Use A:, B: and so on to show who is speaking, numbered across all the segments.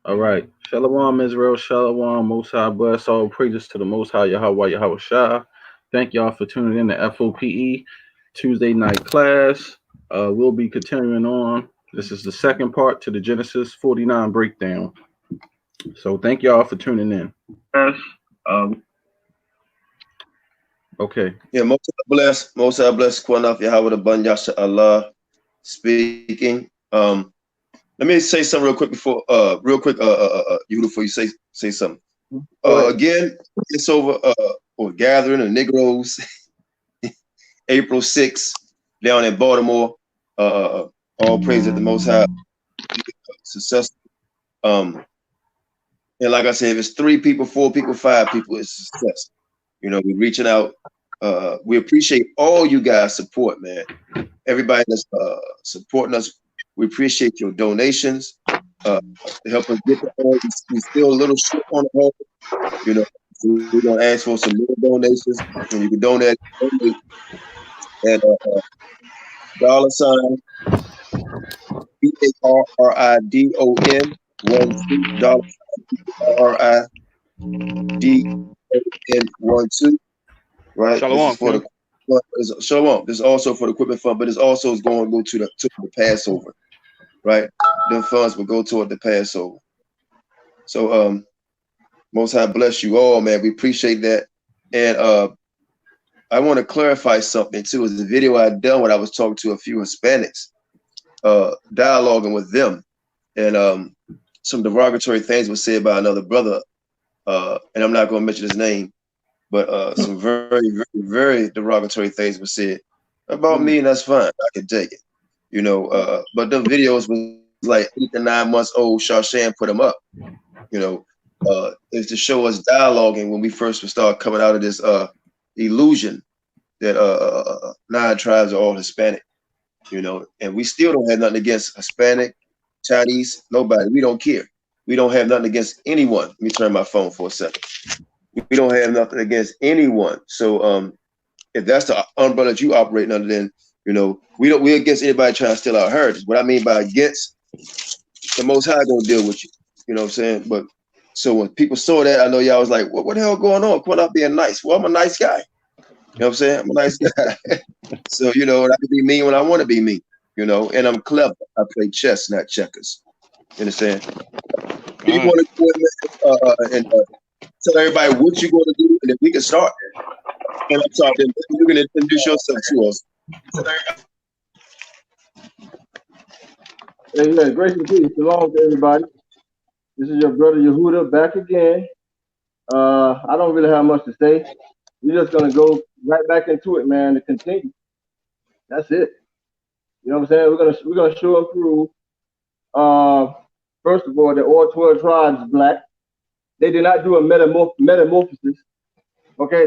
A: All right. Shalom, Israel. Shalom. Most High bless. All praises to the Most High Yahawashi Yahawashi. Thank y'all for tuning in to FOPE Tuesday night class. We'll be continuing on. This is the second part to the Genesis 49 breakdown. So thank y'all for tuning in. Yes. Okay.
B: Yeah, most High bless, Qanath, Yahweh the Ban Yasha Allah speaking. Let me say something real quick before you before you say something. Again, it's over or gathering of Negroes, April 6th, down in Baltimore. All praise at the Most High, successful. And like I said, if it's 3 people, 4 people, 5 people, it's success. You know, we're reaching out. We appreciate all you guys' support, man. Everybody that's supporting us, we appreciate your donations to help us get the home. We're still a little short on the home. You know, we're gonna ask for some more donations, and you can donate at $sign BARRIDON 12 $RIDON 12. Right.
C: Shalom,
B: this is for the Shalom. This is also for the equipment fund, but it's also going to go to the Passover. Right. The funds will go toward the Passover. So Most High bless you all, man. We appreciate that. And I want to clarify something too. It's a video I done when I was talking to a few Hispanics, dialoguing with them, and some derogatory things were said by another brother, and I'm not going to mention his name, but some very, very, very derogatory things were said about me, and that's fine. I can take it, you know. But the videos was like 8 to 9 months old. Shashan put them up, you know. Is to show us dialoguing when we first would start coming out of this illusion that 9 tribes are all Hispanic, you know, and we still don't have nothing against Hispanic, Chinese, nobody. We don't care. We don't have nothing against anyone. Let me turn my phone for a second. We don't have nothing against anyone. So if that's the umbrella that you operating under, then you know we're against anybody trying to steal our heritage. What I mean by against, the Most High gonna deal with you. You know what I'm saying? But so when people saw that, I know y'all was like, what the hell going on? Qanath being nice. Well, I'm a nice guy. You know what I'm saying? I'm a nice guy. So, you know, I can be mean when I want to be mean, you know, and I'm clever. I play chess, not checkers. You understand? You want to go and tell everybody what you're going to do, and if we can start. And I'm sorry, you can introduce yourself to us.
D: Hey, grace and peace. Shalom to everybody. This is your brother Yehuda back again. I don't really have much to say. We're just gonna go right back into it, man, to continue. That's it. You know what I'm saying? We're gonna show and prove. First of all, that all 12 tribes is black. They did not do a metamorphosis. Okay,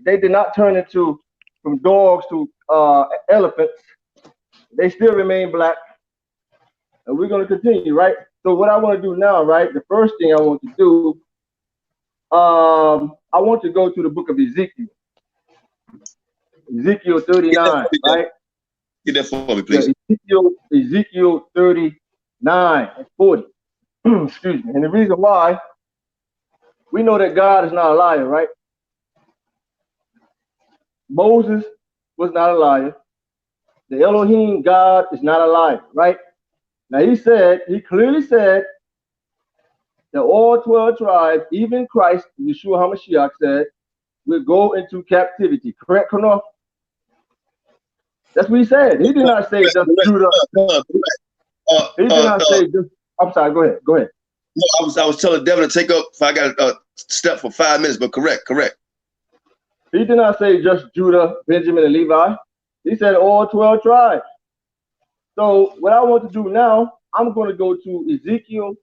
D: they did not turn into from dogs to elephants. They still remain black, and we're gonna continue, right? So what I want to do now, right? The first thing I want to do, I want to go to the book of Ezekiel. Ezekiel 39, right?
B: Get that for me, please.
D: Yeah, Ezekiel 39 and 40. Excuse me. And the reason why, we know that God is not a liar, right? Moses was not a liar. The Elohim God is not a liar, right? Now he clearly said that all 12 tribes, even Christ, Yeshua Ha Mashayach said, will go into captivity. Correct, Qanath? That's what he said. He did not say just Judah. He did not say just. I'm sorry. Go ahead.
B: No, I was telling Devin to take up. If I got a step for 5 minutes, but correct.
D: He did not say just Judah, Benjamin, and Levi. He said all 12 tribes. So what I want to do now, I'm going to go to Ezekiel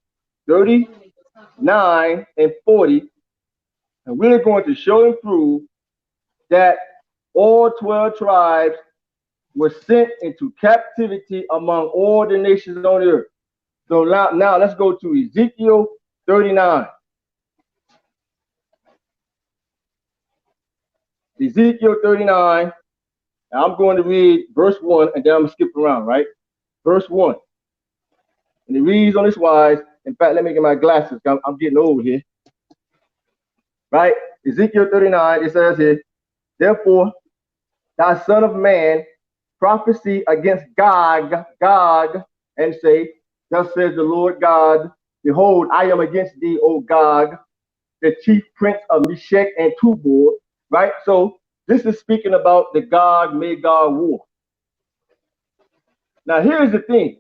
D: 39 and 40, and we're going to show and prove that all 12 tribes were sent into captivity among all the nations on the earth. So now let's go to Ezekiel 39. Ezekiel 39. Now I'm going to read verse 1, and then I'm going to skip around, right? Verse 1. And it reads on this wise, In fact, let me get my glasses. I'm getting old here. Right? Ezekiel 39, it says here, therefore, thou son of man, prophesy against Gog, and say, thus says the Lord God, behold, I am against thee, O Gog, the chief prince of Meshech and Tubal. Right? So this is speaking about the Gog-Magog war. Now here's the thing.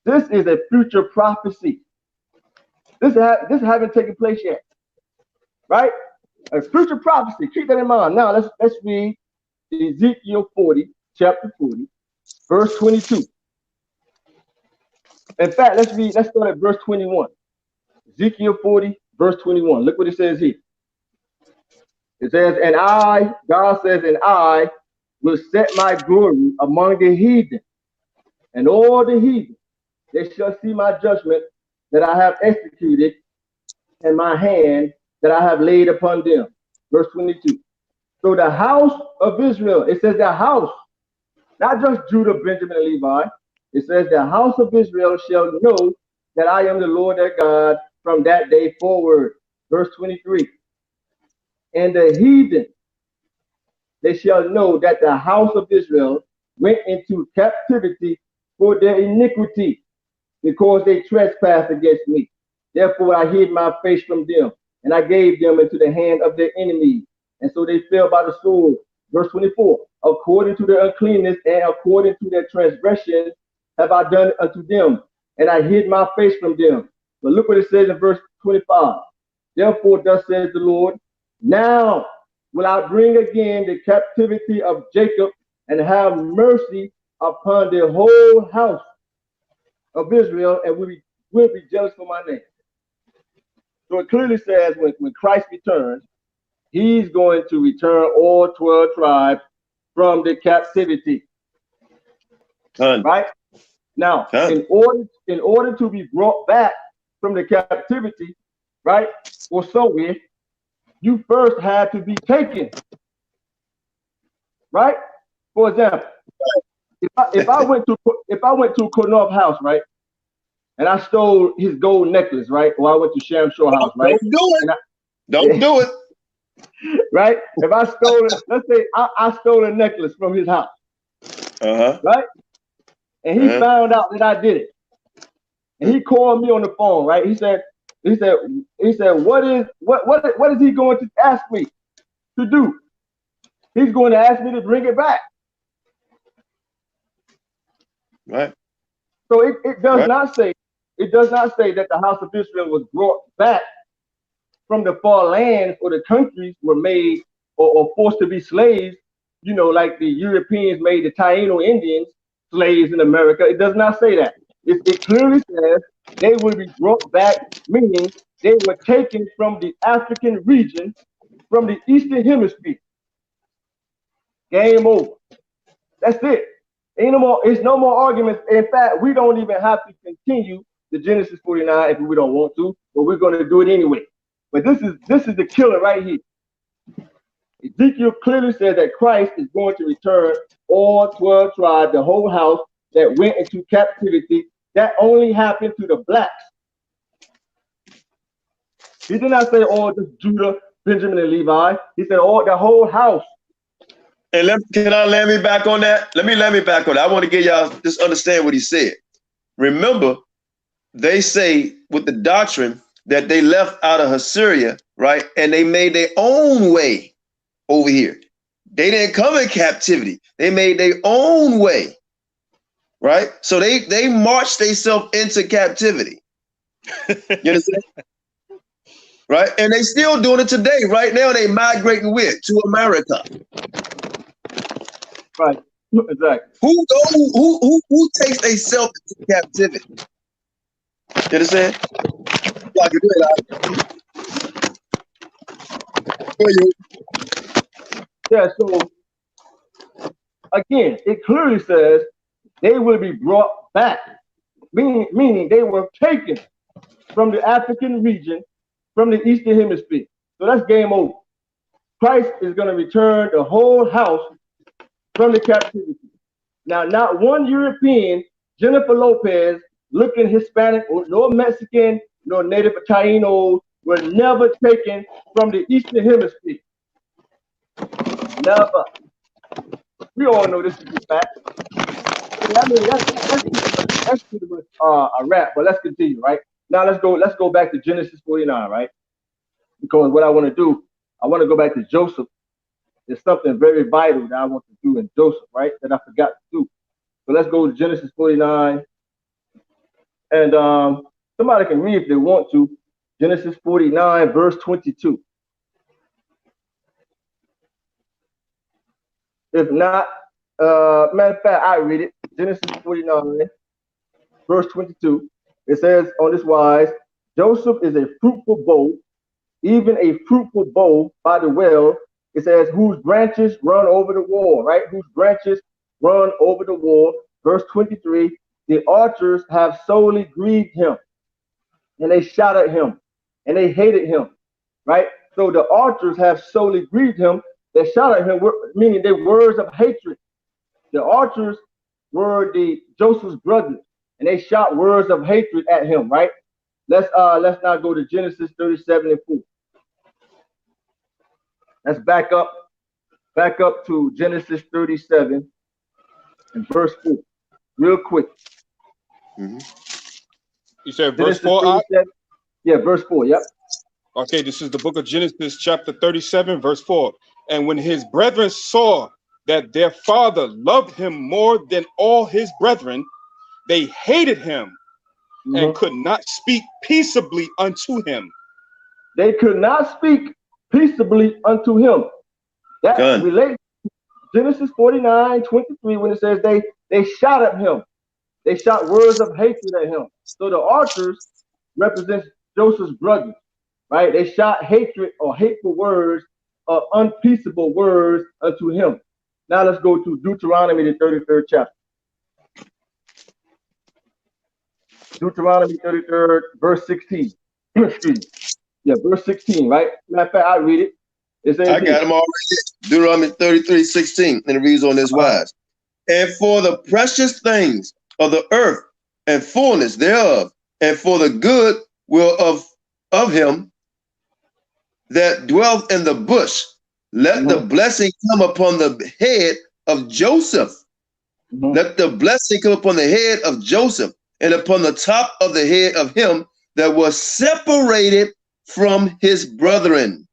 D: This is a future prophecy. This haven't taken place yet. Right? A future prophecy. Keep that in mind. Now let's read Ezekiel 40, chapter 40, verse 22. In fact, let's start at verse 21. Ezekiel 40, verse 21. Look what it says here. It says, and I, God says, and I will set my glory among the heathen, and all the heathen, they shall see my judgment that I have executed, and my hand that I have laid upon them. Verse 22. So the house of Israel, it says the house, not just Judah, Benjamin, and Levi. It says the house of Israel shall know that I am the Lord their God from that day forward. Verse 23. And the heathen, they shall know that the house of Israel went into captivity for their iniquity, because they trespassed against me. Therefore I hid my face from them, and I gave them into the hand of their enemies, and so they fell by the sword. Verse 24, according to their uncleanness and according to their transgression have I done unto them, and I hid my face from them. But look what it says in verse 25. Therefore thus says the Lord, now will I bring again the captivity of Jacob, and have mercy upon the whole house of Israel, and will be jealous for my name. So it clearly says when Christ returns, he's going to return all 12 tribes from the captivity. Right? Now, in order to be brought back from the captivity, right, or somewhere, you first had to be taken. Right? For example, if I went to Qanath house, right, and I stole his gold necklace, right, or I went to Sham Shore house, right?
B: Don't do it. Don't do it.
D: Right? If I stole it, let's say I stole a necklace from his house. Right? And he found out that I did it. And he called me on the phone, right? He said, what is he going to ask me to do? He's going to ask me to bring it back.
B: Right.
D: So it does not say that the house of Israel was brought back from the far lands, or the countries were made or forced to be slaves, you know, like the Europeans made the Taino Indians slaves in America. It does not say that. It clearly says they will be brought back, meaning they were taken from the African region, from the Eastern Hemisphere. Game over. That's it. Ain't no more. It's no more arguments. In fact, we don't even have to continue the Genesis 49 if we don't want to, but we're going to do it anyway. But this is the killer right here. Ezekiel clearly says that Christ is going to return all 12 tribes, the whole house that went into captivity. That only happened to the blacks. He did not say all just Judah, Benjamin, and Levi. He said all the whole house.
B: And can I land me back on that? Let me land me back on that. I want to get y'all just understand what he said. Remember, they say with the doctrine that they left out of Assyria, right? And they made their own way over here. They didn't come in captivity. They made their own way, right? So they marched themselves into captivity. You understand? Right? And they still doing it today. Right now, they migrating to America.
D: Right. Exactly.
B: Who takes themselves into captivity? You understand?
D: Yeah, so again, it clearly says they will be brought back, meaning they were taken from the African region, from the Eastern Hemisphere. So that's game over. Christ is going to return the whole house from the captivity. Now, not one European, Jennifer Lopez, looking Hispanic, or no Mexican, nor native Taínos were never taken from the Eastern Hemisphere. Never. We all know this is a fact. I mean, that's pretty much a wrap. But let's continue, right? Now let's go back to Genesis 49, right? Because what I want to do, I want to go back to Joseph. There's something very vital that I want to do in Joseph, right? That I forgot to do. So let's go to Genesis 49. And somebody can read if they want to. Genesis 49, verse 22. If not, matter of fact, I read it. Genesis 49, verse 22. It says on this wise, Joseph is a fruitful bow, even a fruitful bow by the well. It says, whose branches run over the wall, right? Whose branches run over the wall. Verse 23, the archers have sorely grieved him, and they shot at him, and they hated him, right? So the archers have sorely grieved him. They shot at him, meaning they words of hatred. The archers were Joseph's brothers, and they shot words of hatred at him, right? Let's now go to Genesis 37 and 4. Let's back up to Genesis 37 and verse 4, real quick.
C: You said
D: Genesis
C: verse 4?
D: Yeah, verse 4, yep.
C: Okay, this is the book of Genesis, chapter 37, verse 4. And when his brethren saw that their father loved him more than all his brethren, they hated him and could not speak peaceably unto him.
D: They could not speak peaceably unto him. That relates to Genesis 49, 23, when it says they shot at him. They shot words of hatred at him. So the archers represent Joseph's brothers, right? They shot hatred or hateful words or unpeaceable words unto him. Now let's go to Deuteronomy, the 33rd chapter. Deuteronomy 33rd, verse 16. Excuse me. Yeah, verse 16, right? Matter of fact, I read it. It says,
B: I got them already. Deuteronomy 33, 16, and it reads on this wise. And for the precious things of the earth and fullness thereof, and for the good will of him that dwelleth in the bush, let the blessing come upon the head of Joseph. Let the blessing come upon the head of Joseph, and upon the top of the head of him that was separated from his brethren.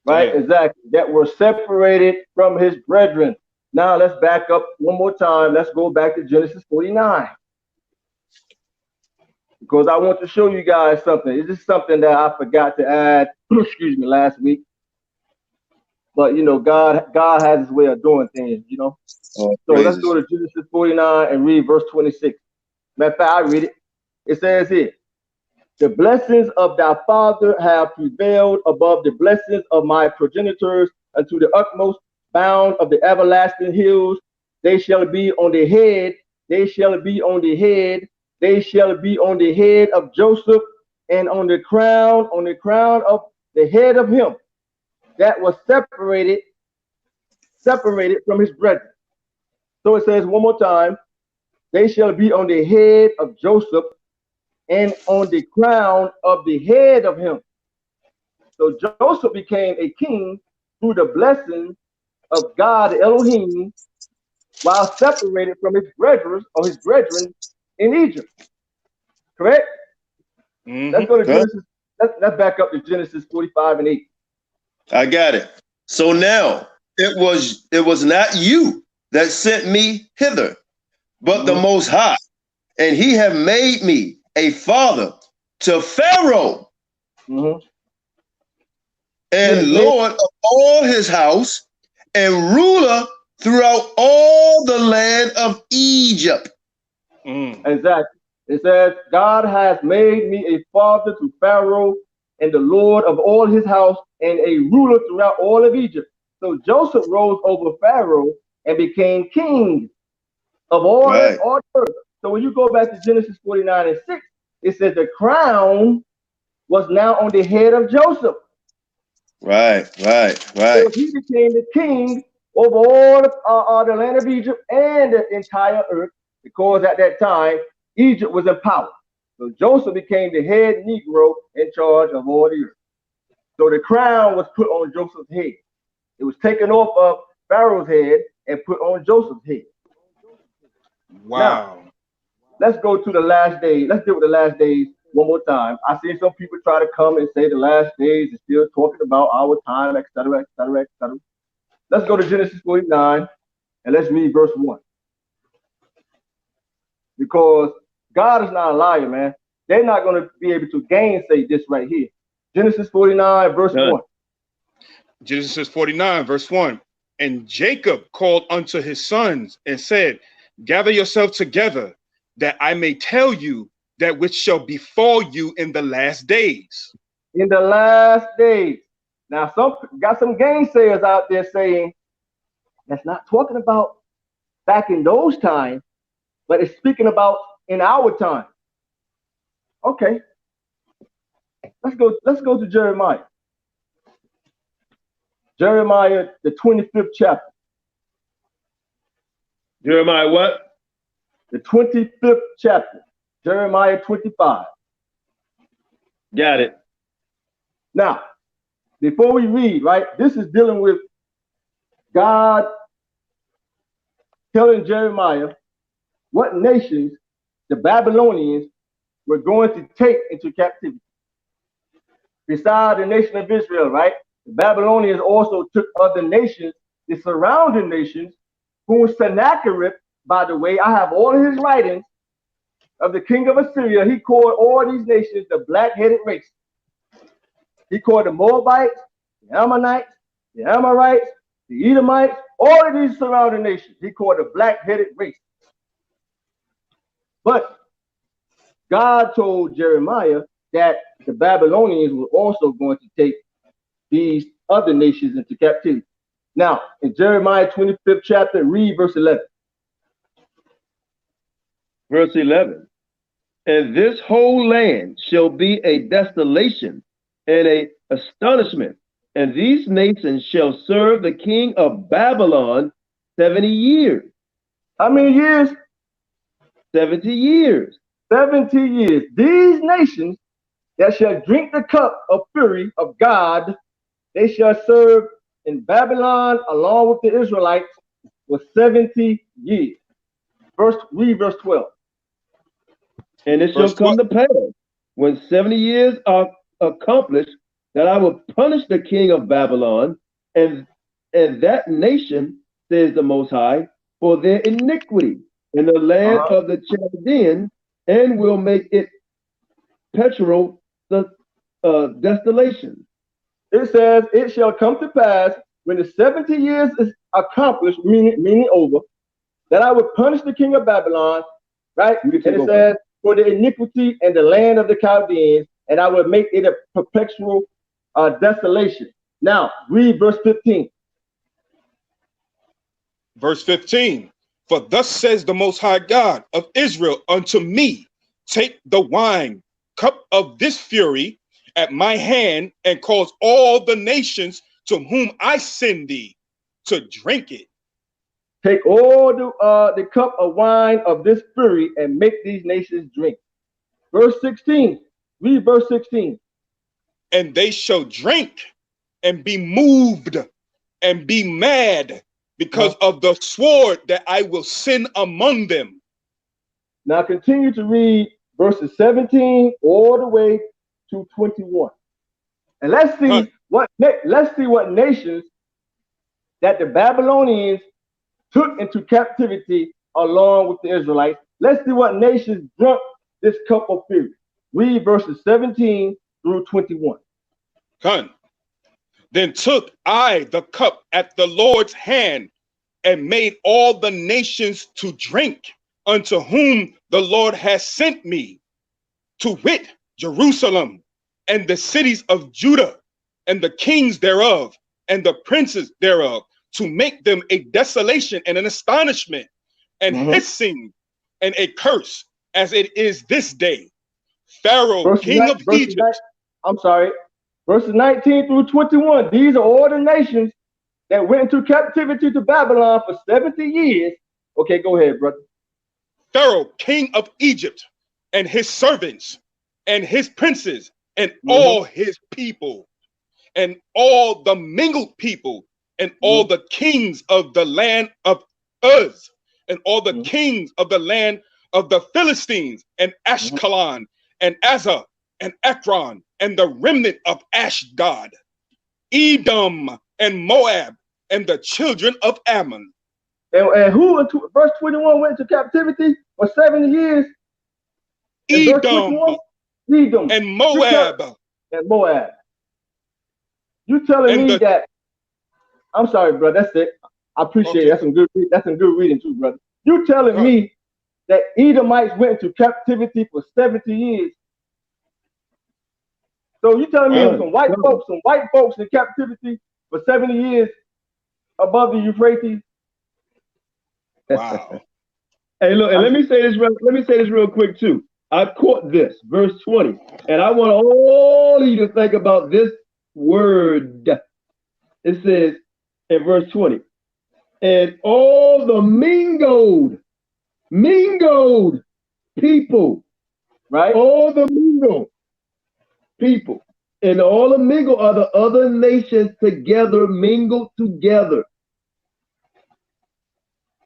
D: Right, exactly. That were separated from his brethren. Now let's back up one more time. Let's go back to Genesis 49. Because I want to show you guys something. This is something that I forgot to add, excuse me, last week. But you know, God has his way of doing things, you know. So let's go to Genesis 49 and read verse 26. Matter of fact, I read it. It says here, the blessings of thy father have prevailed above the blessings of my progenitors unto the utmost bound of the everlasting hills. They shall be on the head. They shall be on the head. They shall be on the head of Joseph, and on the crown of the head of him that was separated from his brethren. So it says one more time, they shall be on the head of Joseph and on the crown of the head of him. So Joseph became a king through the blessing of God Elohim, while separated from his brethren in Egypt. Correct? Let's go to Genesis. Let's back up to Genesis 45 and 8.
B: I got it. So now it was not you that sent me hither, but the Most High, and he have made me a father to Pharaoh and Lord of all his house and ruler throughout all the land of Egypt.
D: Exactly. It says, God has made me a father to Pharaoh and the Lord of all his house and a ruler throughout all of Egypt. So Joseph rose over Pharaoh and became king of all the earth. So when you go back to Genesis 49 and 6, it says the crown was now on the head of Joseph. Right. So he became the king over all the land of Egypt and the entire earth, because at that time, Egypt was in power. So Joseph became the head Negro in charge of all the earth. So the crown was put on Joseph's head. It was taken off of Pharaoh's head and put on Joseph's head.
C: Wow.
D: Now, let's go to the last days. Let's deal with the last days one more time. I see some people try to come and say the last days is still talking about our time, etc., etc., etc. Let's go to Genesis 49 and let's read verse 1. Because God is not a liar, man. They're not going to be able to gainsay this right here. Genesis 49, verse 1.
C: Genesis 49, verse 1. And Jacob called unto his sons and said, gather yourselves together, that I may tell you that which shall befall you in the last days.
D: In the last days. Now, got some gainsayers out there saying that's not talking about back in those times, but it's speaking about in our time. Okay. Let's go to Jeremiah. Jeremiah, the 25th chapter.
E: Jeremiah what?
D: The 25th chapter. Jeremiah 25.
E: Got it.
D: Now, before we read, right, this is dealing with God telling Jeremiah what nations the Babylonians were going to take into captivity. Besides the nation of Israel, right? The Babylonians also took other nations, the surrounding nations, whom Sennacherib, by the way, I have all of his writings of the king of Assyria. He called all these nations the black-headed race. He called the Moabites, the Ammonites, the Amorites, the Edomites, all of these surrounding nations. He called the black-headed race. But God told Jeremiah that the Babylonians were also going to take these other nations into captivity. Now, in Jeremiah 25th chapter, read verse 11.
E: Verse 11. And this whole land shall be a desolation and a astonishment, and these nations shall serve the king of Babylon 70 years.
D: How many years?
E: 70 years.
D: 70 years. These nations that shall drink the cup of fury of God, they shall serve in Babylon along with the Israelites for 70 years. Read verse 12.
E: And it shall come to pass, when 70 years are accomplished, that I will punish the king of Babylon and that nation, says the Most High, for their iniquity in the land of the Chaldeans, and will make it perpetual desolation.
D: It says, it shall come to pass when the 70 years is accomplished, meaning over, that I will punish the king of Babylon, right? And it says, for the iniquity in the land of the Chaldeans, and I will make it a perpetual desolation. Now, read verse 15.
C: Verse 15. For thus says the Most High God of Israel unto me, take the wine cup of this fury at my hand, and cause all the nations to whom I send thee to drink it.
D: Take all the cup of wine of this fury and make these nations drink. Verse 16. Read verse 16.
C: And they shall drink and be moved and be mad because of the sword that I will send among them.
D: Now continue to read verses 17 all the way to 21. And let's see what nations that the Babylonians took into captivity along with the Israelites. Let's see what nations drank this cup of fury. Read verses 17 through 21.
C: Then took I the cup at the Lord's hand and made all the nations to drink unto whom the Lord has sent me, to wit, Jerusalem and the cities of Judah and the kings thereof and the princes thereof, to make them a desolation and an astonishment and hissing and a curse, as it is this day. Pharaoh, king of Egypt.
D: Verses 19 through 21. These are all the nations that went into captivity to Babylon for 70 years. Okay, go ahead, brother.
C: Pharaoh, king of Egypt, and his servants, and his princes, and all his people, and all the mingled people, and all the kings of the land of Uz, and all the kings of the land of the Philistines, and Ashkelon, and Azza, and Ekron, and the remnant of Ashdod, Edom, and Moab, and the children of Ammon.
D: And who in verse 21 went into captivity for 70 years?
C: Edom,
D: Edom,
C: and Moab.
D: And Moab. You telling me that? I'm sorry, bro. That's it. I appreciate it. That's some good. That's some good reading too, brother. You telling me that Edomites went into captivity for 70 years? So you telling me it was some white folks in captivity for 70 years above the Euphrates?
C: Wow.
E: Hey, look, and let me say this real quick too. I caught this, verse 20, and I want all of you to think about this word. It says in verse 20, and all the mingled people, right? All the mingled people, and all the mingled are the other nations together, mingled together.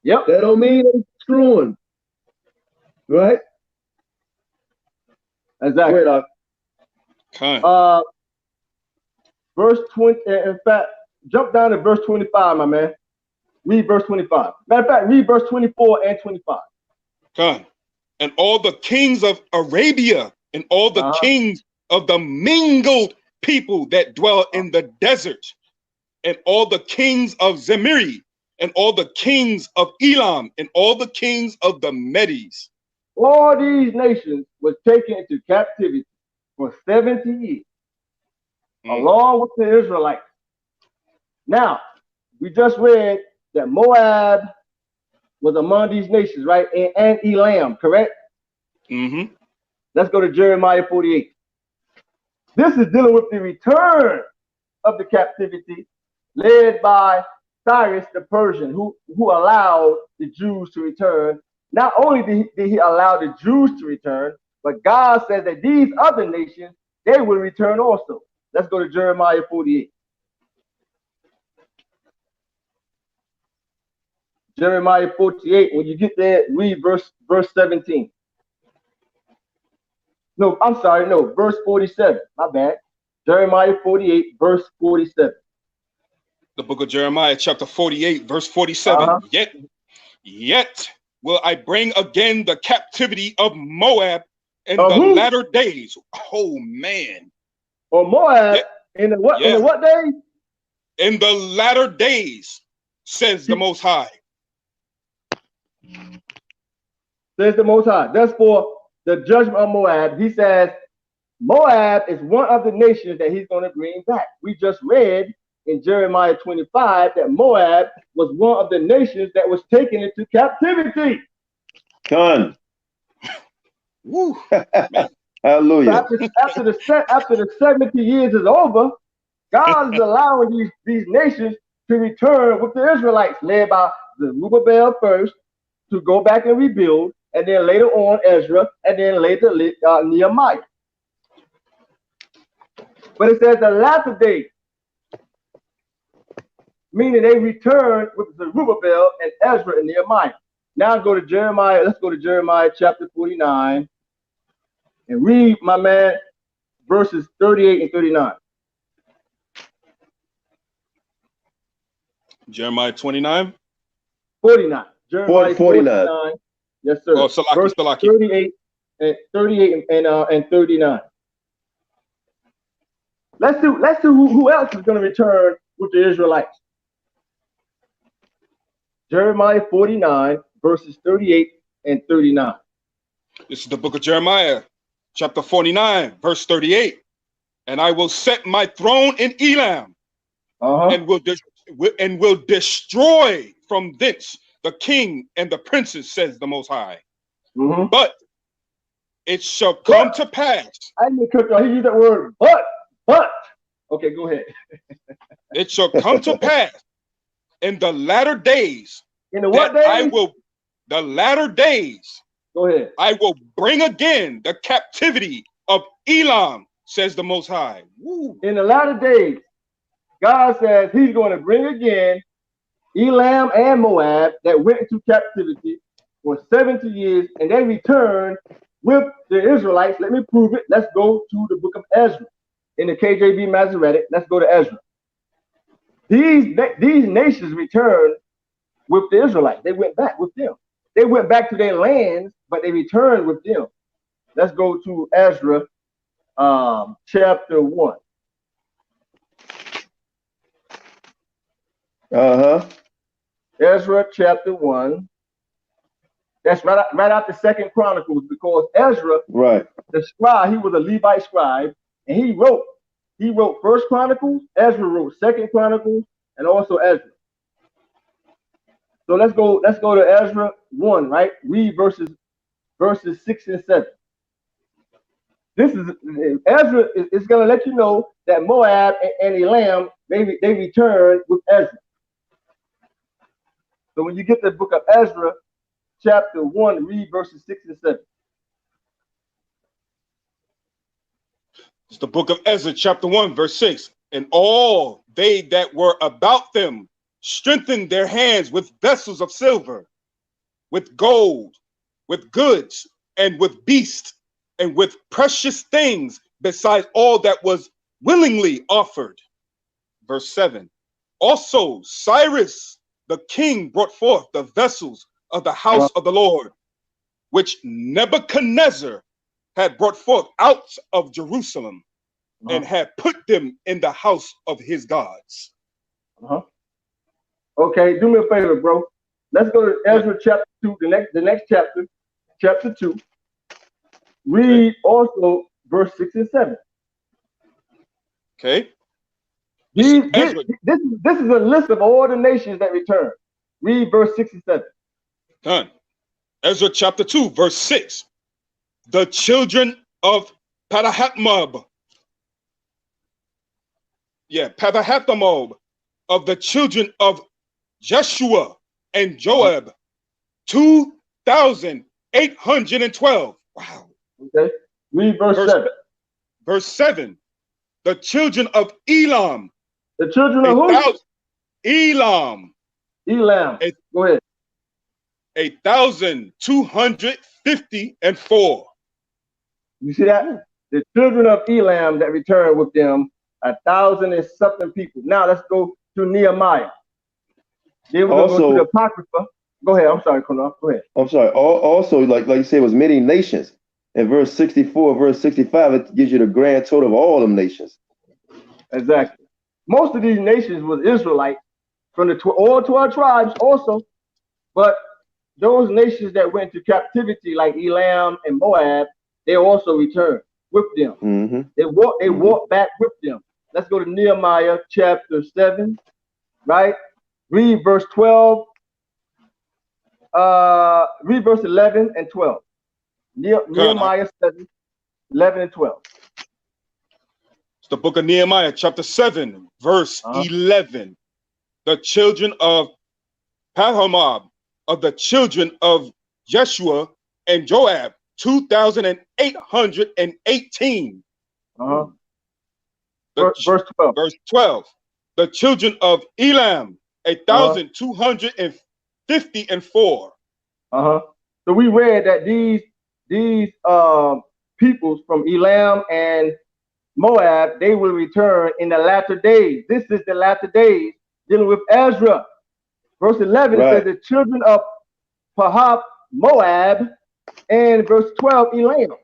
D: Yep.
E: That don't mean they're screwing, right?
D: Exactly. Verse 20. In fact, jump down to verse 25, my man. Read verse 25. Matter of fact, read verse 24 and 25.
C: And all the kings of Arabia, and all the kings of the mingled people that dwell in the desert, and all the kings of Zemiri, and all the kings of Elam, and all the kings of the Medes.
D: All these nations was taken into captivity for 70 years, along with the Israelites. Now, we just read that Moab was among these nations, right? And Elam, correct? Let's go to Jeremiah 48. This is dealing with the return of the captivity led by Cyrus the Persian, who allowed the Jews to return. Not only did he allow the Jews to return, but God said that these other nations, they will return also. Let's go to Jeremiah 48. Jeremiah 48, when you get there, read verse 17. No, I'm sorry, no, verse 47. My bad. Jeremiah 48, verse 47.
C: The book of Jeremiah, chapter 48, verse 47. Yet will I bring again the captivity of Moab in the latter days. Oh man.
D: Or Moab in the what? In the what days?
C: In the latter days, says the Most High.
D: Says the Most High. That's for the judgment of Moab. He says Moab is one of the nations that he's going to bring back. We just read in Jeremiah 25 that Moab was one of the nations that was taken into captivity.
E: Done. Woo. Hallelujah.
D: So after the 70 years is over, God is allowing these nations to return with the Israelites, led by Zerubbabel first, to go back and rebuild, and then later on Ezra, and then later Nehemiah. But it says the latter days, meaning they return with Zerubbabel and Ezra and Nehemiah. Now go to Jeremiah. Let's go to Jeremiah chapter 49 and read, my man, verses 38 and 39.
C: Jeremiah 29?
D: 49. Jeremiah 49. Yes, sir.
C: Oh, Salaki,
D: verse
C: Salaki.
D: 38 and 39. Let's see who else is going to return with the Israelites. Jeremiah 49, verses 38 and 39.
C: This is the book of Jeremiah, chapter 49, verse 38. And I will set my throne in Elam, and will destroy from thence the king and the princes, says the Most High. But it shall come to pass.
D: I didn't cut you. He used that word, but. Okay, go ahead.
C: It shall come to pass in the latter days.
D: In the what days?
C: The latter days.
D: Go ahead.
C: I will bring again the captivity of Elam, says the Most High. Woo.
D: In the latter days, God says he's going to bring again Elam and Moab that went into captivity for 70 years, and they returned with the Israelites. Let me prove it. Let's go to the book of Ezra. In the KJV Masoretic, let's go to Ezra. These nations returned with the Israelites. They went back with them. They went back to their lands, but they returned with them. Let's go to Ezra chapter 1. Ezra chapter 1. That's right after Second Chronicles, because Ezra, the scribe, he was a Levite scribe, and he wrote First Chronicles, Ezra wrote Second Chronicles, and also Ezra. So let's go to Ezra 1, right? Read verses 6 and 7. This is Ezra is going to let you know that Moab and Elam, they returned with Ezra. So when you get the book of Ezra, chapter 1, read verses 6 and 7.
C: It's the book of Ezra, chapter 1, verse 6. And all they that were about them strengthened their hands with vessels of silver, with gold, with goods, and with beasts, and with precious things, besides all that was willingly offered. Verse 7. Also Cyrus the king brought forth the vessels of the house of the Lord, which Nebuchadnezzar had brought forth out of Jerusalem, and had put them in the house of his gods.
D: Okay, do me a favor, bro. Let's go to Ezra chapter 2, the next chapter, chapter 2. Read also verse 6 and 7.
C: Okay.
D: This is a list of all the nations that returned. Read verse 6 and 7.
C: Done. Ezra chapter 2, verse 6. The children of Padahatmob. Padahatmob of the children of Jeshua and Joab, 2,812. Wow.
D: Okay. Read verse 7.
C: Verse 7. The children of Elam.
D: The children of who?
C: Elam.
D: Elam. Go ahead.
C: 1,254.
D: You see that? The children of Elam that returned with them, 1,000 and something people. Now let's go to Nehemiah. Then we're going to go to the Apocrypha. Go ahead. I'm sorry, Qanath. Go ahead.
E: I'm sorry. Also, like you said, it was many nations. In verse 64, verse 65, it gives you the grand total of all them nations.
D: Exactly. Most of these nations was Israelite from the all 12 tribes also, but those nations that went to captivity like Elam and Moab, they also returned with them. They walked back with them. Let's go to Nehemiah chapter 7, right? Read verse 12. Read verse 11 and 12. Nehemiah 7, 11 and 12.
C: It's the book of Nehemiah, chapter 7, verse 11. The children of Padahatmob of the children of Jeshua and Joab, 2,818.
D: Verse 12.
C: Verse 12. The children of Elam, 1,254.
D: So we read that these peoples from Elam and Moab, they will return in the latter days. This is the latter days dealing with Ezra. Verse 11 says the children of Pahab Moab, and verse 12 Elam.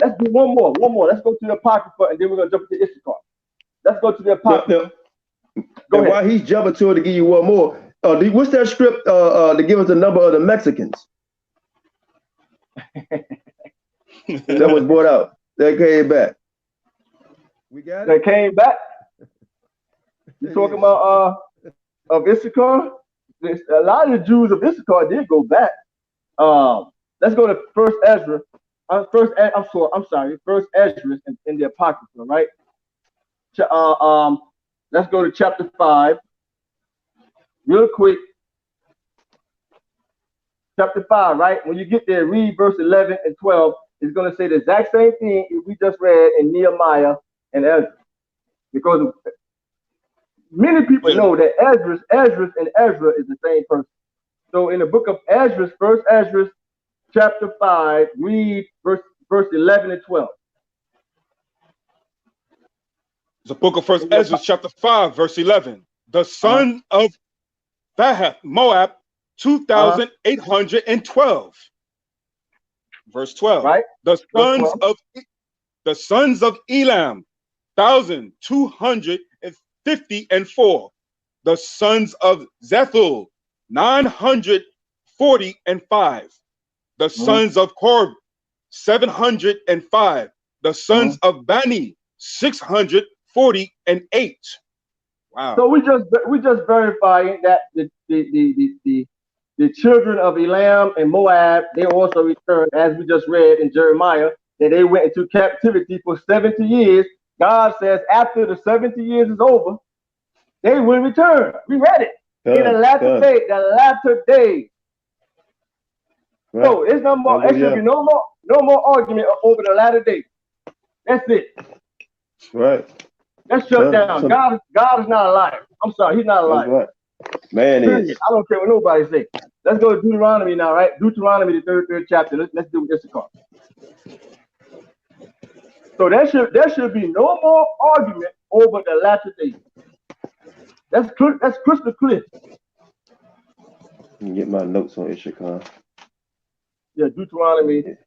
D: Let's do one more. Let's go to the Apocrypha, and then we're going to jump to Issachar. Let's go to the Apocrypha.
E: Go ahead. While he's jumping to it, to give you one more, what's that script to give us the number of the Mexicans that was brought out? That came back. We got it?
D: That came back? You talking about of Issachar? A lot of the Jews of Issachar did go back. Let's go to First Ezra. First Ezra in the Apocrypha, right? Let's go to chapter 5, real quick. chapter 5, right? When you get there, read verse 11 and 12. It's going to say the exact same thing we just read in Nehemiah and Ezra. Because many people know that Esdras and Ezra is the same person. So in the book of Esdras, first Esdras, chapter 5, read verse 11 and 12.
C: The book of First Ezra, chapter 5, verse 11. The son of Bahath, Moab, 2,812. Verse 12.
D: Right.
C: The sons of Elam, 1,254. The sons of Zethul, 945. The sons of Korb, 705. The sons of Bani, 648. Wow.
D: So we just verifying that the children of Elam and Moab, they also returned, as we just read in Jeremiah, that they went into captivity for 70 years. God says after the 70 years is over, they will return. We read it in the latter day. Right. So it's no more. There should be no more argument over the latter day. That's it.
E: Right.
D: That's shut down. God is not a liar. I'm sorry, he's not a liar.
E: Right. Man is.
D: I don't care what nobody say. Let's go to Deuteronomy now, right? Deuteronomy, the third chapter. Let's do Issachar. So there should be no more argument over the latter days. That's crystal clear.
E: Let me get my notes on Issachar.
D: Yeah, Deuteronomy.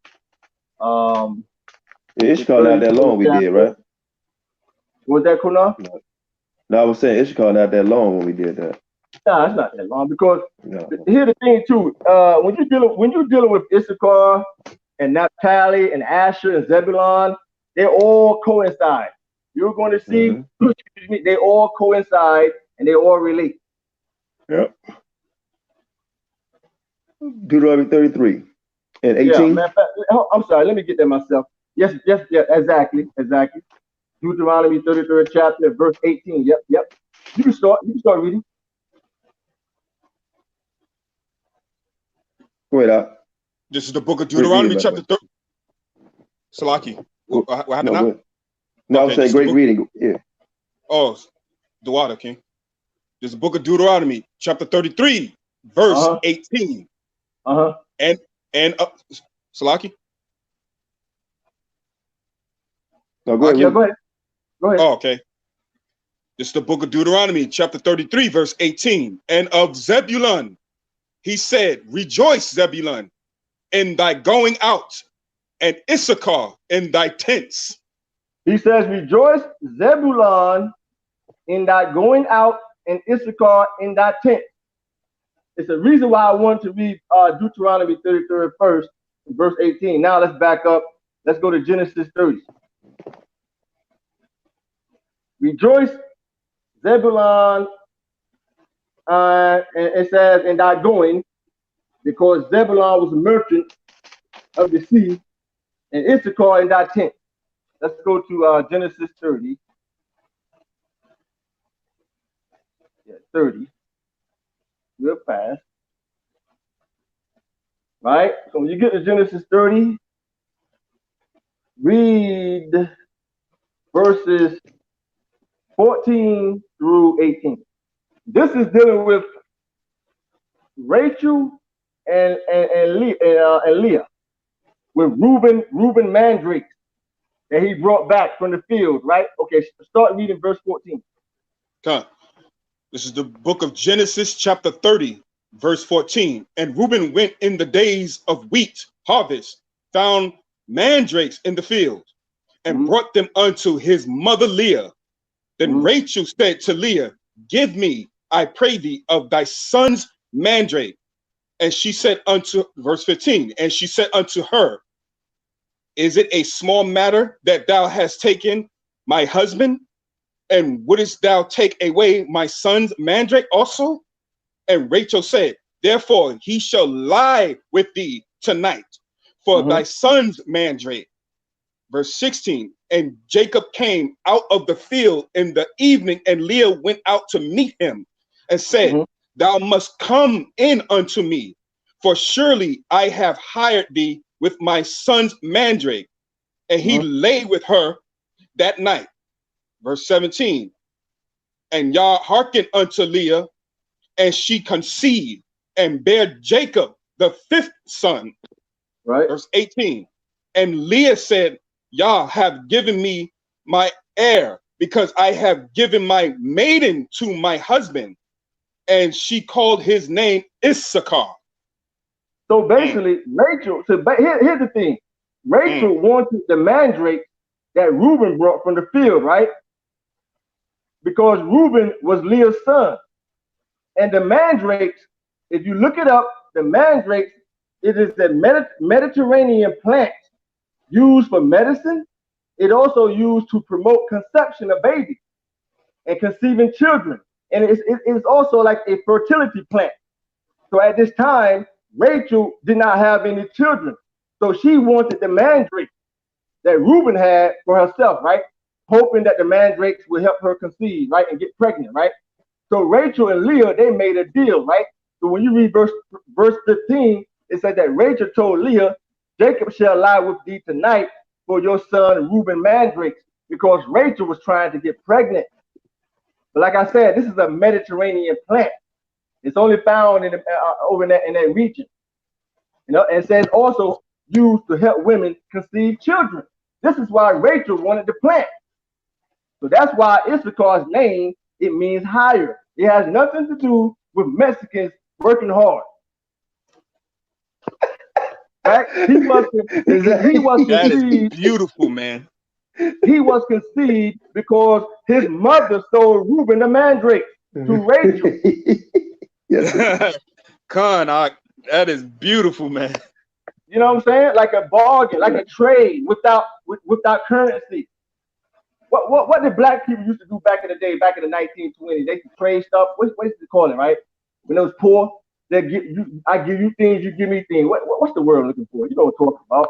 E: Issachar not that long we did, right?
D: Was that Qanath?
E: No, I was saying Issachar not that long when we did that.
D: No, it's not that long because here's the thing too. When you're dealing with Issachar and Naphtali and Asher and Zebulon, they all coincide. You're going to see, they all coincide and they all relate.
E: Yep. Deuteronomy 33 and 18.
D: Yeah, I'm sorry, let me get that myself. Yes, exactly. Deuteronomy 33rd chapter, verse 18. Yep. You can start reading.
E: Go ahead, Al.
C: This is the book of Deuteronomy, chapter 30. Salaki. What happened now?
E: No, I was saying great reading. Yeah.
C: Oh, the water, King. This is the book of Deuteronomy, chapter 33, verse 18. And Salaki.
E: No, go ahead.
D: Go ahead.
C: Oh, okay. This is the book of Deuteronomy, chapter 33, verse 18. And of Zebulun, he said, rejoice, Zebulun, in thy going out, and Issachar in thy tents.
D: He says, rejoice, Zebulun, in thy going out, and Issachar in thy tent. It's the reason why I want to read Deuteronomy 33 first, verse 18. Now let's back up. Let's go to Genesis 30. Rejoice, Zebulun, and it says, in thy going, because Zebulun was a merchant of the sea, and Issachar in thy tent. Let's go to Genesis 30. Yeah, 30. Real fast. Right? So when you get to Genesis 30, read verses 14 through 18. This is dealing with Rachel and Leah, with Reuben mandrake that he brought back from the field, right? Okay, start reading verse 14.
C: Okay. This is the book of Genesis, chapter 30, verse 14. And Reuben went in the days of wheat harvest, found mandrakes in the field, and brought them unto his mother Leah. Then Rachel said to Leah, give me, I pray thee, of thy son's mandrake. And she said unto, verse 15, and she said unto her, is it a small matter that thou hast taken my husband? And wouldest thou take away my son's mandrake also? And Rachel said, therefore he shall lie with thee tonight for thy son's mandrake. Verse 16, and Jacob came out of the field in the evening, and Leah went out to meet him and said, thou must come in unto me, For surely I have hired thee with my son's mandrake. And he lay with her that night. Verse 17. And Yah hearkened unto Leah, and she conceived and bare Jacob the 5th son.
D: Right.
C: Verse 18. And Leah said, Yah have given me my heir, because I have given my maiden to my husband. And she called his name Issachar.
D: So basically, Rachel, so here's the thing. Rachel wanted the mandrake that Reuben brought from the field, right? Because Reuben was Leah's son. And the mandrakes, if you look it up, the mandrakes, it is a Mediterranean plant used for medicine. It also used to promote conception of babies and conceiving children. And it's also like a fertility plant. So at this time, Rachel did not have any children. So she wanted the mandrake that Reuben had for herself, right? Hoping that the mandrakes would help her conceive, right? And get pregnant, right? So Rachel and Leah, they made a deal, right? So when you read verse 15, it said that Rachel told Leah, Jacob shall lie with thee tonight for your son Reuben mandrakes, because Rachel was trying to get pregnant. But like I said, this is a Mediterranean plant. It's only found in over in that region. You know, and it says also used to help women conceive children. This is why Rachel wanted the plant. So that's why Issachar's name, it means higher. It has nothing to do with Mexicans working hard. Right? He was
C: That
D: conceived.
C: is beautiful, man.
D: He was conceived because his mother sold Reuben the mandrake to Rachel.
B: Yes.
C: Qanath, that is beautiful, man.
D: You know what I'm saying? Like a bargain, like a trade without currency. What did black people used to do back in the day, back in the 1920s? They used to trade stuff. What is it called, right? When they was poor, they give you, I give you things, you give me things. What's the word I'm looking for? You know what I'm talking about.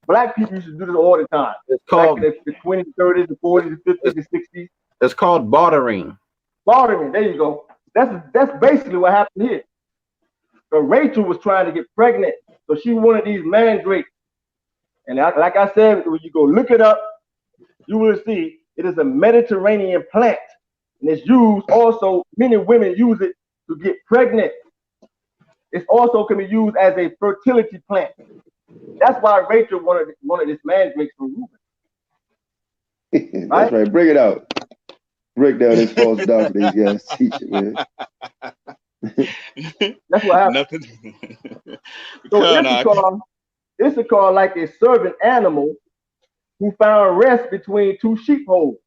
D: Black people used to do this all the time.
A: It's called
D: back in the 20s, 30s, the 40s, the 50s, the 60s.
A: It's called bartering.
D: Bartering. There you go. That's basically what happened here. So Rachel was trying to get pregnant, so she wanted these mandrakes. And like I said, when you go look it up, you will see it is a Mediterranean plant, and it's used also. Many women use it to get pregnant. It's also can be used as a fertility plant. That's why Rachel wanted this mandrake from Reuben.
B: That's right. Bring it out. Break down this false doctrine these guys teach it, man.
D: That's what happened.
C: Nothing.
D: So Issachar like a servant animal who found rest between two sheepfolds,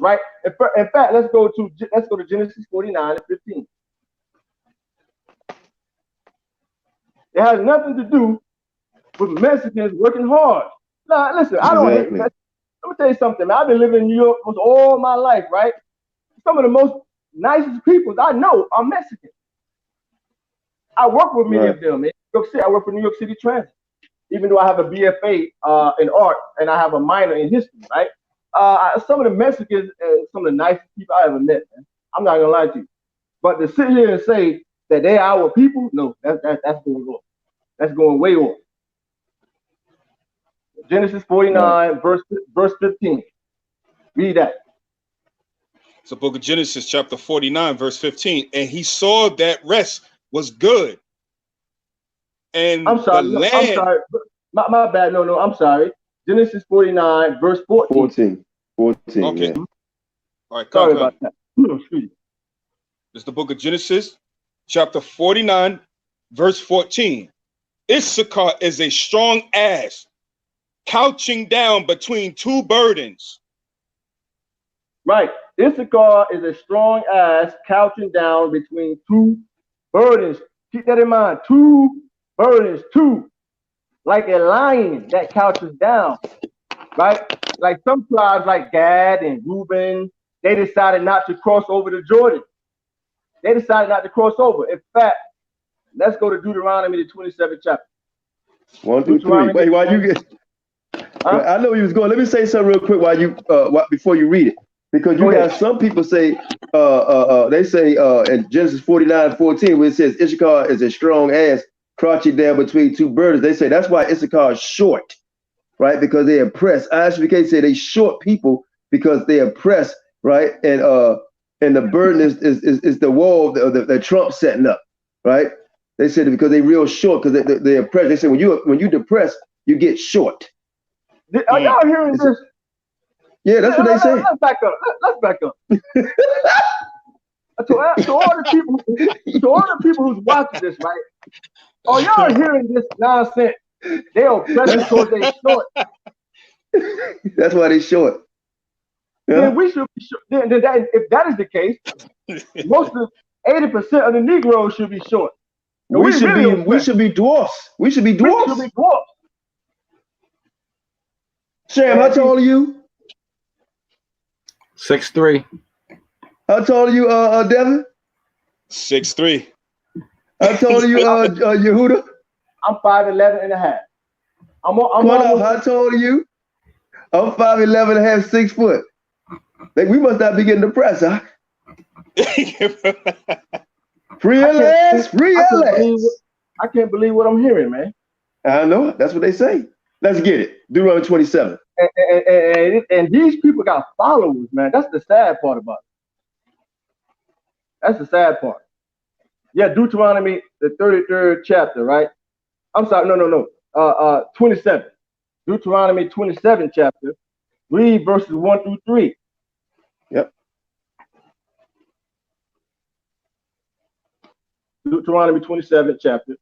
D: right? In fact, let's go to Genesis 49 and 15. It has nothing to do with Mexicans working hard. Now, listen, I don't hate Mexicans. Let me tell you something, man. I've been living in New York for all my life, right? Some of the most nicest people I know are Mexican. I work with many of them in New York City. I work for New York City Transit, even though I have a BFA in art and I have a minor in history, right? Some of the Mexicans, some of the nicest people I ever met, man. I'm not gonna lie to you. But to sit here and say that they are our people, no, that's going off. That's going way off. Genesis 49, verse 15. Read that.
C: It's the book of Genesis, chapter 49, verse 15. And he saw that rest was good. And
D: I'm sorry.
C: the land...
D: I'm sorry. My bad. No, I'm sorry. Genesis 49, verse 14.
B: 14.
C: Okay.
B: Yeah.
C: All right.
D: Sorry about that.
C: It's the book of Genesis, chapter 49, verse 14. Issachar is a strong ass, couching down between two burdens.
D: Right. Issachar is a strong ass, couching down between two burdens. Keep that in mind. Two burdens. Two. Like a lion that couches down. Right? Like some tribes like Gad and Reuben, they decided not to cross over the Jordan. They decided not to cross over. In fact, let's go to Deuteronomy, the 27th chapter.
B: 1 through 3. Wait, while you get... I know you was going. Let me say something real quick while you before you read it, because you got some people say they say in Genesis 49:14 where it says Issachar is a strong ass
E: crouching down between two burdens. They say that's why Issachar is short, right? Because they oppress. ISBK say they short people because they oppress, right? And the burden is the wall that Trump setting up, right? They said because they real short because they oppress. They say when you depress, you get short.
D: Are y'all hearing this?
E: Yeah, that's what they say.
D: Let's back up. Let's back up. to all the people who's watching this, right? Are y'all hearing this nonsense? They oppress because they short.
E: That's why they short. Yeah.
D: Then we should be short. If that is the case, most of 80% of the Negroes should be short.
E: We should be dwarfs. We should be dwarfs.
D: We should be dwarfs.
E: Sham, how tall are you?
A: 6'3".
E: How tall are you, Devin?
C: 6'3".
E: How tall are you, Yehuda?
D: I'm 5'11 and a half.
E: How tall are you? I'm 5'11 and a half, 6 foot. Like we must not be getting depressed, huh? Free LS.
D: I can't believe what I'm hearing, man.
E: I know. That's what they say. Let's get it. Deuteronomy 27.
D: And these people got followers, man. That's the sad part about it. That's the sad part. Yeah, Deuteronomy, the 33rd chapter, right? I'm sorry, no. 27. Deuteronomy 27 chapter. Read verses 1 through 3.
E: Yep.
D: Deuteronomy 27 chapter.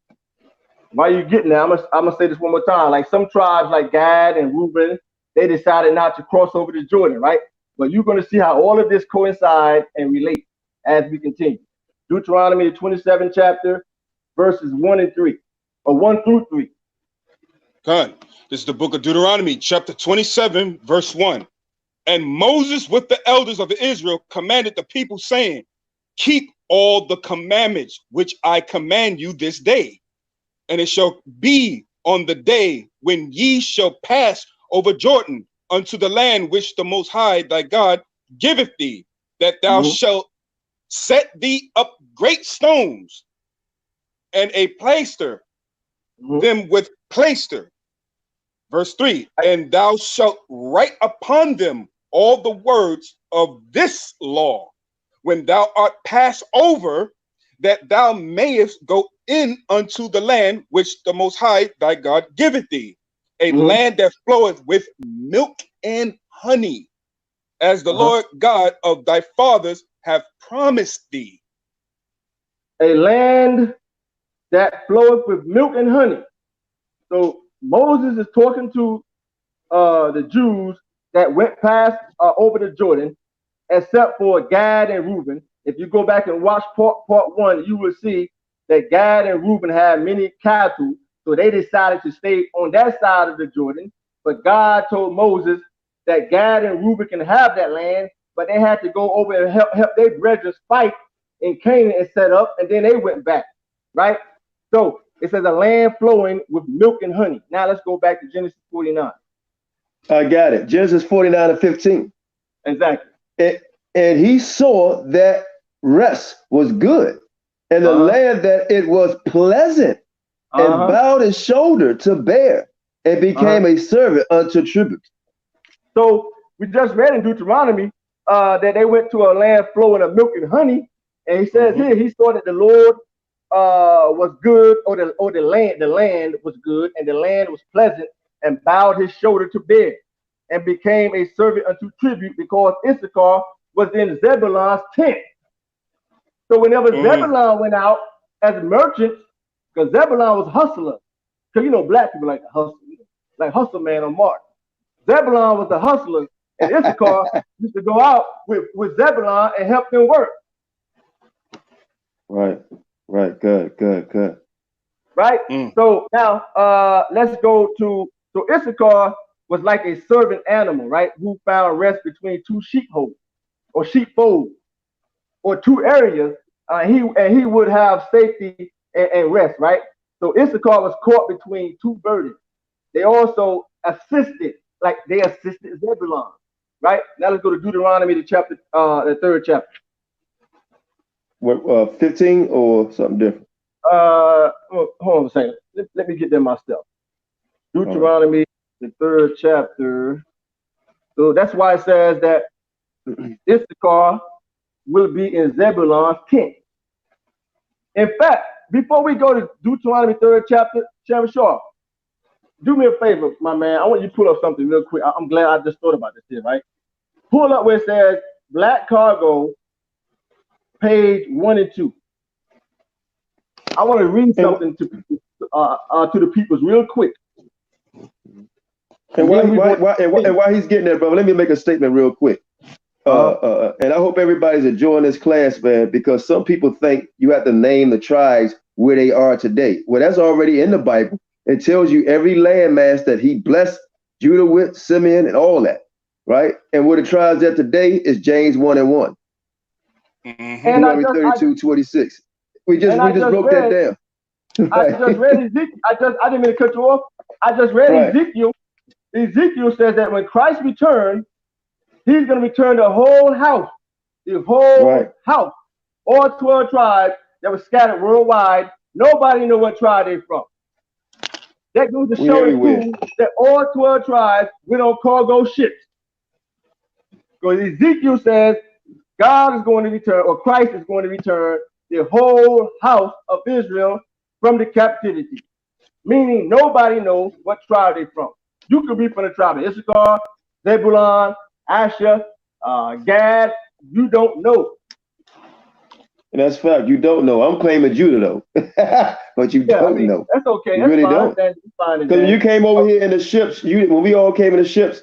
D: While you getting there, I'm gonna say this one more time. Like some tribes, like Gad and Reuben, they decided not to cross over the Jordan, right? But you're gonna see how all of this coincide and relate as we continue. Deuteronomy 27 chapter, verses 1 and 3, or 1 through 3.
C: God, this is the book of Deuteronomy, chapter 27, verse 1. And Moses with the elders of Israel commanded the people, saying, keep all the commandments which I command you this day. And it shall be on the day when ye shall pass over Jordan unto the land which the Most High thy God giveth thee, that thou shalt set thee up great stones and a plaister them with plaister. Verse 3, and thou shalt write upon them all the words of this law when thou art passed over, that thou mayest go in unto the land which the Most High thy God giveth thee, a land that floweth with milk and honey, as the Lord God of thy fathers have promised thee.
D: A land that floweth with milk and honey. So Moses is talking to the Jews that went past over the Jordan, except for Gad and Reuben. If you go back and watch part 1, you will see that Gad and Reuben had many cattle, so they decided to stay on that side of the Jordan. But God told Moses that Gad and Reuben can have that land, but they had to go over and help their brethren fight in Canaan and set up, and then they went back, right? So it says a land flowing with milk and honey. Now let's go back to Genesis 49.
E: I got it. Genesis 49 and 15.
D: Exactly.
E: And he saw that rest was good, and the land that it was pleasant, and bowed his shoulder to bear, and became a servant unto tribute. So we just read in Deuteronomy that they went to a land flowing of milk and honey, and he says here he saw that the Lord was good, or the land was good, and the land was pleasant, and bowed his shoulder to bear, and became a servant unto tribute, because Issachar was in Zebulun's tent. So whenever Zebulun went out as merchants, because Zebulun was hustler, because you know black people like to hustle, like hustle man on Mark. Zebulun was the hustler, and Issachar used to go out with Zebulun and help them work. Right. Good.
D: Right? So now let's go to, so Issachar was like a servant animal, right? Who found rest between two sheepfolds, or sheepfolds, or two areas. He would have safety and rest, right? So Issachar was caught between two burdens. They also assisted Zebulun, right? Now let's go to Deuteronomy, the 3rd chapter.
E: What, 15 or something different?
D: hold on a second. Let me get there myself. Deuteronomy, the 3rd chapter. So that's why it says that Issachar will be in Zebulon's tent. In fact, before we go to Deuteronomy 3rd chapter, Sheriff Shaw, do me a favor, my man. I want you to pull up something real quick. I'm glad I just thought about this here, right? Pull up where it says Black Cargo, page 1 and 2. I want to read something to the peoples real quick.
E: And while he's getting there, brother, let me make a statement real quick. And I hope everybody's enjoying this class, man, because some people think you have to name the tribes where they are today. Well, that's already in the Bible. It tells you every landmass that he blessed Judah with, Simeon, and all that, right? And where the tribes at today is James 1 and 1.
D: And
E: Deuteronomy 32:26. We just broke that down.
D: I just read Ezekiel. I didn't mean to cut you off. I just read Ezekiel. Ezekiel says that when Christ returns, he's going to return the whole house, house, all 12 tribes that were scattered worldwide. Nobody know what tribe they're from. That goes to show you that all 12 tribes went on cargo ships. Because Ezekiel says God is going to return, or Christ is going to return the whole house of Israel from the captivity. Meaning nobody knows what tribe they're from. You could be from the tribe of Issachar, Zebulon, Asher, Gad. You don't know.
E: And that's fact. You don't know. I'm claiming Judah though, but you don't know.
D: That's okay.
E: You
D: that's
E: really
D: fine.
E: don't. Because you came over here in the ships. When we all came in the ships,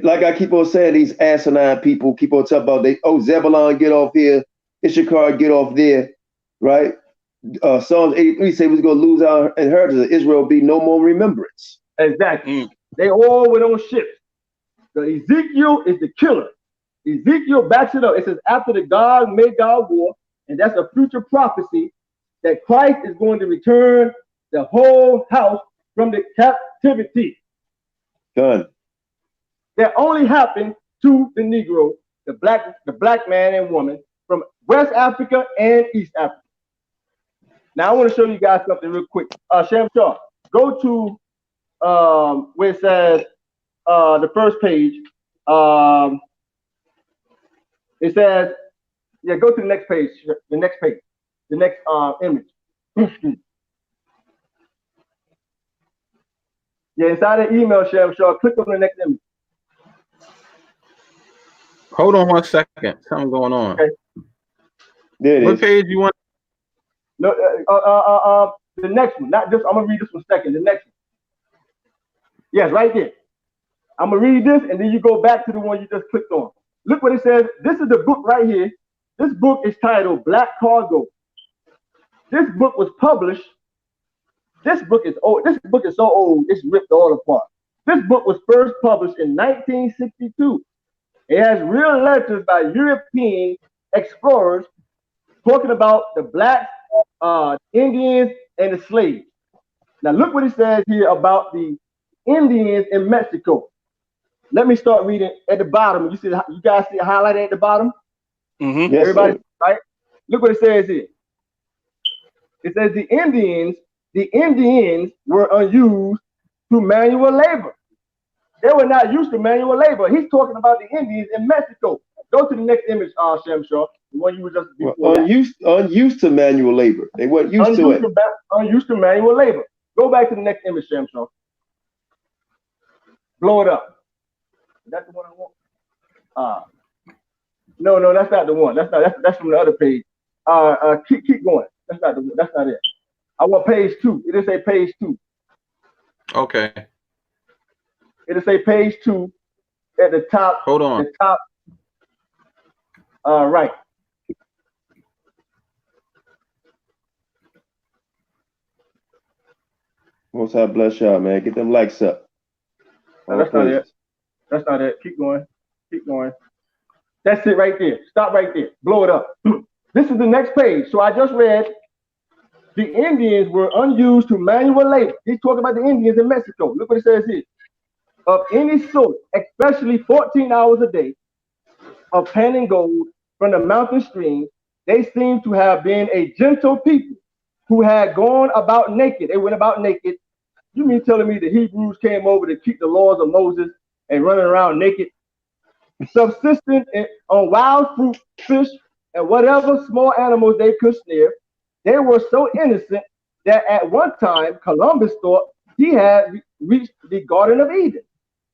E: like I keep on saying, these asinine people keep on talking about Zebulon get off here, Issachar get off there, right? Psalms 83 say we're going to lose our inheritance. Israel be no more remembrance.
D: Exactly. They all went on ships. So Ezekiel is the killer. Ezekiel backs it up. It says after the Gog-Magog war, and that's a future prophecy that Christ is going to return the whole house from the captivity.
E: Done.
D: That only happened to the Negro, the black man and woman from West Africa and East Africa. Now I want to show you guys something real quick. Sham Shaw, go to where it says the first page. It says, go to the next page, the next image. Inside the email, Sham Shaw, click on the next image.
A: Hold on 1 second. Something going on.
D: Okay.
E: There it
A: what
E: is.
A: page you want?
D: No, the next one. Not just. I'm gonna read this one second. The next one. Yes, right there. I'm gonna read this, and then you go back to the one you just clicked on. Look what it says. This is the book right here. This book is titled Black Cargo. This book was published. This book is old. This book is so old, it's ripped all apart. This book was first published in 1962. It has real letters by European explorers talking about the blacks, Indians, and the slaves. Now look what it says here about the Indians in Mexico. Let me start reading at the bottom. You guys see it highlighted at the bottom?
E: Mm-hmm. Yes,
D: everybody,
E: sir.
D: right? Look what it says here. It says the Indians were unused to manual labor. They were not used to manual labor. He's talking about the Indians in Mexico. Go to the next image, Shem Shaw, the one you were just before.
E: Unused to manual labor. They weren't used to it.
D: Unused to manual labor. Go back to the next image, Shem Shaw. Blow it up. Is that the one I want? No, that's not the one. That's from the other page. Keep going. That's not it. I want page 2. It'll say page 2.
A: Okay.
D: It'll say page 2 at the top.
A: Hold on.
D: The top. Right.
E: Most High bless y'all, man. Get them likes up.
D: No, that's not it. That's not it. Keep going. Keep going. That's it right there. Stop right there. Blow it up. This is the next page. So I just read the Indians were unused to manual labor. He's talking about the Indians in Mexico. Look what it says here. Of any sort, especially 14 hours a day, of panning gold from the mountain stream, they seem to have been a gentle people. who had gone about naked. They went about naked. You mean telling me the Hebrews came over to keep the laws of Moses and running around naked? Subsisting on wild fruit, fish, and whatever small animals they could snare. They were so innocent that at one time Columbus thought he had reached the Garden of Eden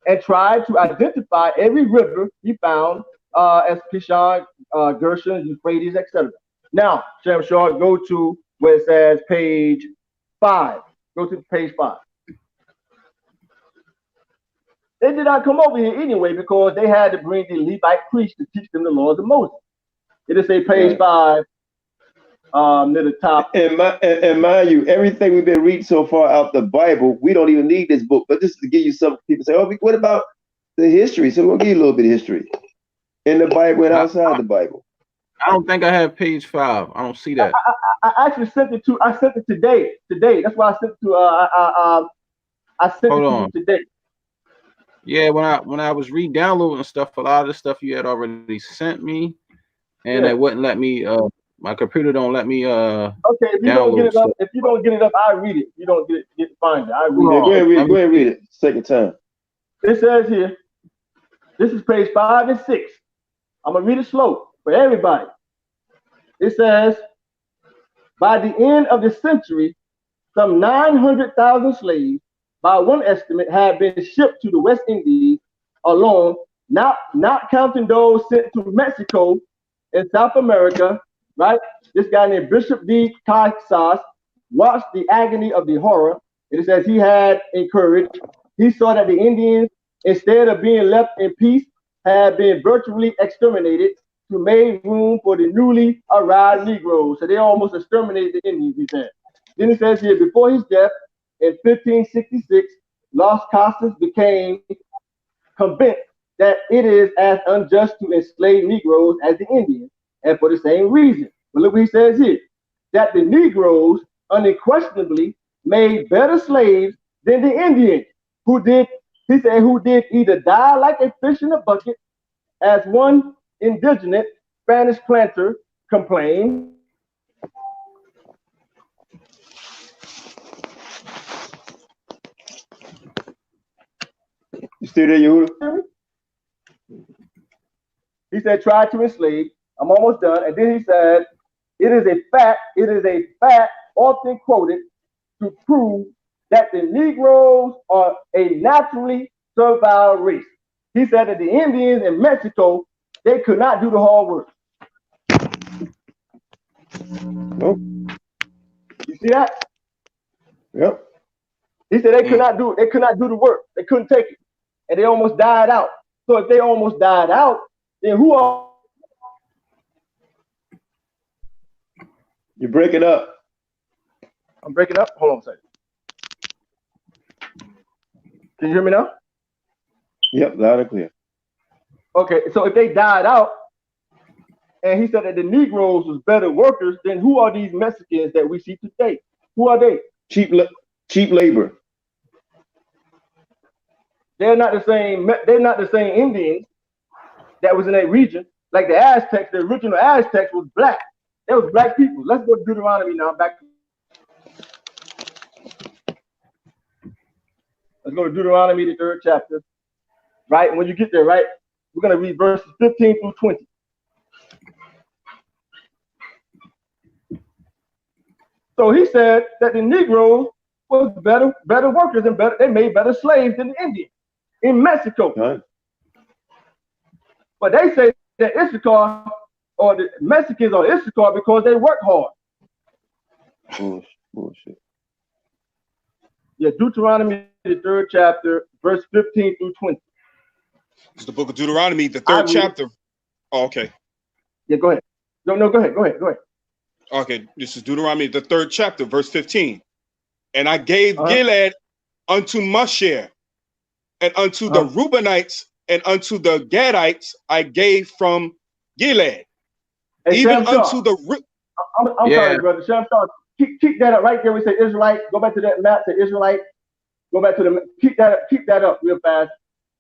D: and tried to identify every river he found as Pishon, Gershon, Euphrates, etc. Now, Shem Shah, go to where it says page 5. Go to page 5. They did not come over here anyway because they had to bring the Levite priests to teach them the laws of Moses. It is say page 5 near the top.
E: And mind you, everything we've been reading so far out the Bible, we don't even need this book. But just to give you some people say, oh, what about the history? So we'll give you a little bit of history in the Bible and outside the Bible.
A: I don't think I have page 5. I don't see that.
D: I actually sent it to. I sent it today. That's why I sent it to. I sent it to you today.
A: Yeah, when I was re-downloading stuff, a lot of the stuff you had already sent me, and it wouldn't let me. My computer don't let me. Okay,
D: if you don't get it up, I read it. You don't get to find it. I read it.
E: Go ahead and read it. Second time.
D: It says here. This is page 5 and 6. I'm gonna read it slow for everybody. It says, by the end of the century, some 900,000 slaves, by one estimate, had been shipped to the West Indies alone, not counting those sent to Mexico and South America, right? This guy named Bishop D. Casas watched the agony of the horror. It says he had encouraged. He saw that the Indians, instead of being left in peace, had been virtually exterminated to make room for the newly arrived Negroes. So they almost exterminated the Indians, he said. Then it says here, before his death in 1566, Las Casas became convinced that it is as unjust to enslave Negroes as the Indians, and for the same reason. But look what he says here, that the Negroes unquestionably made better slaves than the Indians, who did either die like a fish in a bucket, as one indigenous Spanish planter complained.
E: You still there, Yehuda?
D: He said, try to enslave. I'm almost done. And then he said, it is a fact often quoted to prove that the Negroes are a naturally servile race. He said that the Indians in Mexico, they could not do the hard work.
E: Nope.
D: You see that?
E: Yep.
D: He said they could not do the work. They couldn't take it. And they almost died out. So if they almost died out, then who are...
E: You're breaking up.
D: I'm breaking up? Hold on a second. Can you hear me now?
E: Yep, loud and clear.
D: Okay, so if they died out, and he said that the Negroes was better workers, then who are these Mexicans that we see today? Who are they?
E: Cheap labor.
D: They're not the same. They're not the same Indians that was in that region. Like the Aztecs, the original Aztecs was black. They was black people. Let's go to Deuteronomy now. Let's go to Deuteronomy, the 3rd chapter. Right, and when you get there, right, we're gonna read verses 15 through 20. So he said that the Negroes was better workers and they made better slaves than the Indians in Mexico.
E: Right.
D: But they say that Issachar or the Mexicans are Issachar because they work hard.
E: Bullshit.
D: Yeah, Deuteronomy, the 3rd chapter, verse 15 through 20.
C: It's the book of Deuteronomy, the 3rd chapter. Oh, okay.
D: Yeah, go ahead. No, go ahead.
C: Okay, this is Deuteronomy, the 3rd chapter, verse 15. And I gave Gilead unto Mashayach, and unto the Reubenites and unto the Gadites I gave from Gilead.
D: Hey,
C: even
D: Shem
C: unto the...
D: I'm sorry, brother. Shem Shah, keep that up right there. We say Israelite. Go back to that map. Say Israelite. Go back to the... Keep that up real fast.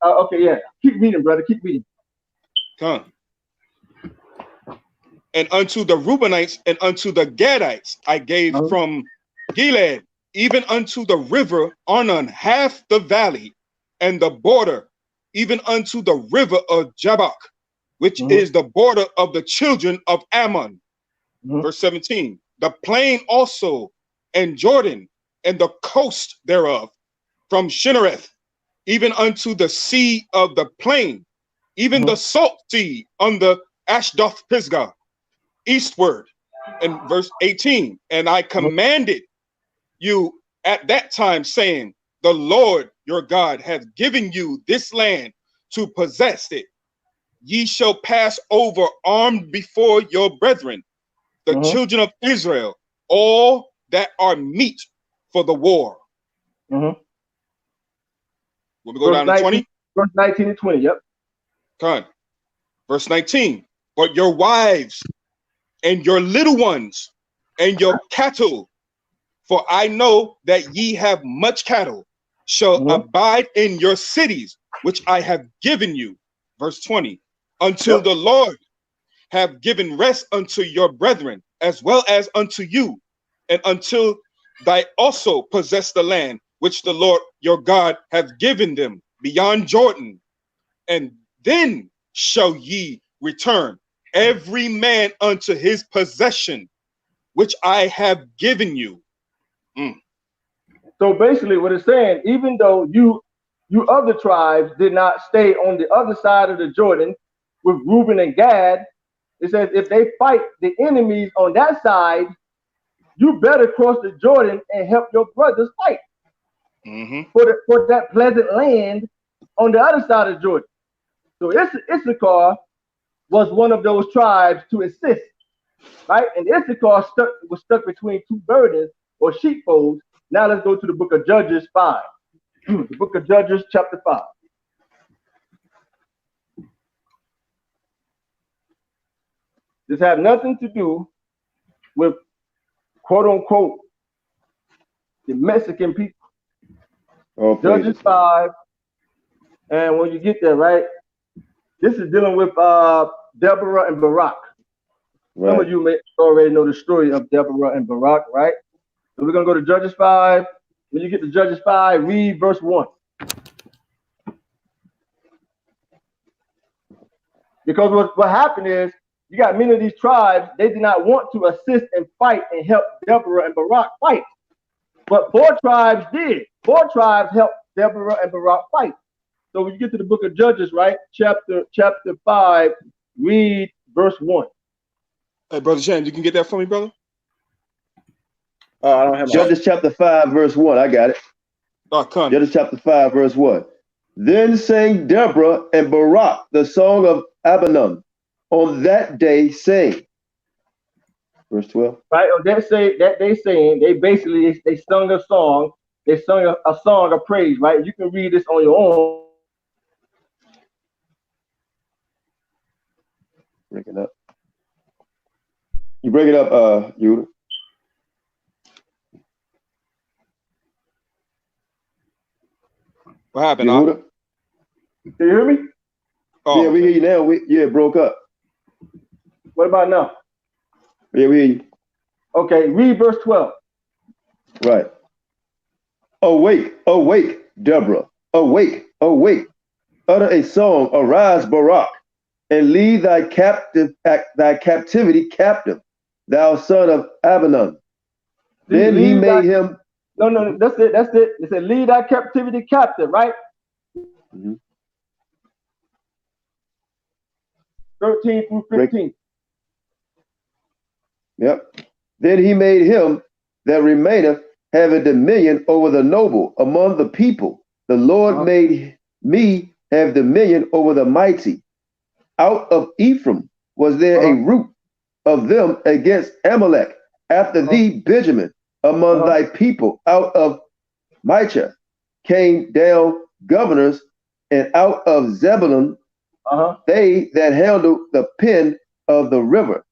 D: Okay, yeah. Keep reading, brother. Keep reading.
C: Come. And unto the Reubenites and unto the Gadites I gave from Gilead, even unto the river Arnon, half the valley and the border, even unto the river of Jabbok, which is the border of the children of Ammon. Verse 17, the plain also, and Jordan, and the coast thereof, from Shinnereth, even unto the sea of the plain, even the salt sea on the Ashdoth Pisgah, eastward. And verse 18, and I commanded you at that time, saying, the Lord your God hath given you this land to possess it. Ye shall pass over armed before your brethren, the children of Israel, all that are meet for the war. Will we go down to 20?
D: Verse 19 and 20, yep.
C: Come. Verse 19, but your wives and your little ones and your cattle, for I know that ye have much cattle, shall abide in your cities, which I have given you. Verse 20, until the Lord have given rest unto your brethren, as well as unto you, and until thy also possess the land which the Lord your God hath given them beyond Jordan. And then shall ye return, every man unto his possession, which I have given you.
D: So basically what it's saying, even though you other tribes did not stay on the other side of the Jordan with Reuben and Gad, it says if they fight the enemies on that side, you better cross the Jordan and help your brothers fight for that pleasant land on the other side of Jordan. So Issachar was one of those tribes to assist, right? And Issachar was stuck between two burdens or sheepfolds. Now let's go to the book of Judges 5. The book of Judges, chapter 5. This had nothing to do with quote unquote the Mexican people. Judges 5. And when you get there, right, this is dealing with Deborah and Barak. Some of you may already know the story of Deborah and Barak, right? So we're going to go to Judges 5. When you get to Judges 5, read verse 1. Because what happened is, you got many of these tribes, they did not want to assist and fight and help Deborah and Barak fight. But 4 tribes did. 4 tribes helped Deborah and Barak fight. So when you get to the book of Judges, right, chapter 5, read verse 1.
C: Hey, Brother James, you can get that for me, brother?
A: I don't have
E: Judges chapter 5, verse 1. I got it. Judges chapter 5, verse 1. Then sang Deborah and Barak the song of Abinom on that day, saying. Verse 12.
D: Right, on that day saying, they sung a song. They sung a song of praise, right? You can read this on your own.
E: Break it up. You break it up, Yehuda.
C: What happened?
E: Yehuda?
D: Can you hear me?
E: Oh, yeah, we hear you now. It broke up.
D: What about now?
E: Yeah, we hear you.
D: Okay, read verse 12.
E: Right. Awake, awake, Deborah. Awake, awake. Utter a song. Arise, Barak, and lead thy captivity captive, thou son of Abinom. Then he made him.
D: No, that's it. It said, lead thy captivity captive, right? 13 through 15.
E: Yep. Then he made him that remaineth have a dominion over the noble among the people. The Lord made me have dominion over the mighty. Out of Ephraim was there a root of them against Amalek. After thee, Benjamin, among thy people, out of Micah came down governors, and out of Zebulun they that handled the pen of the river.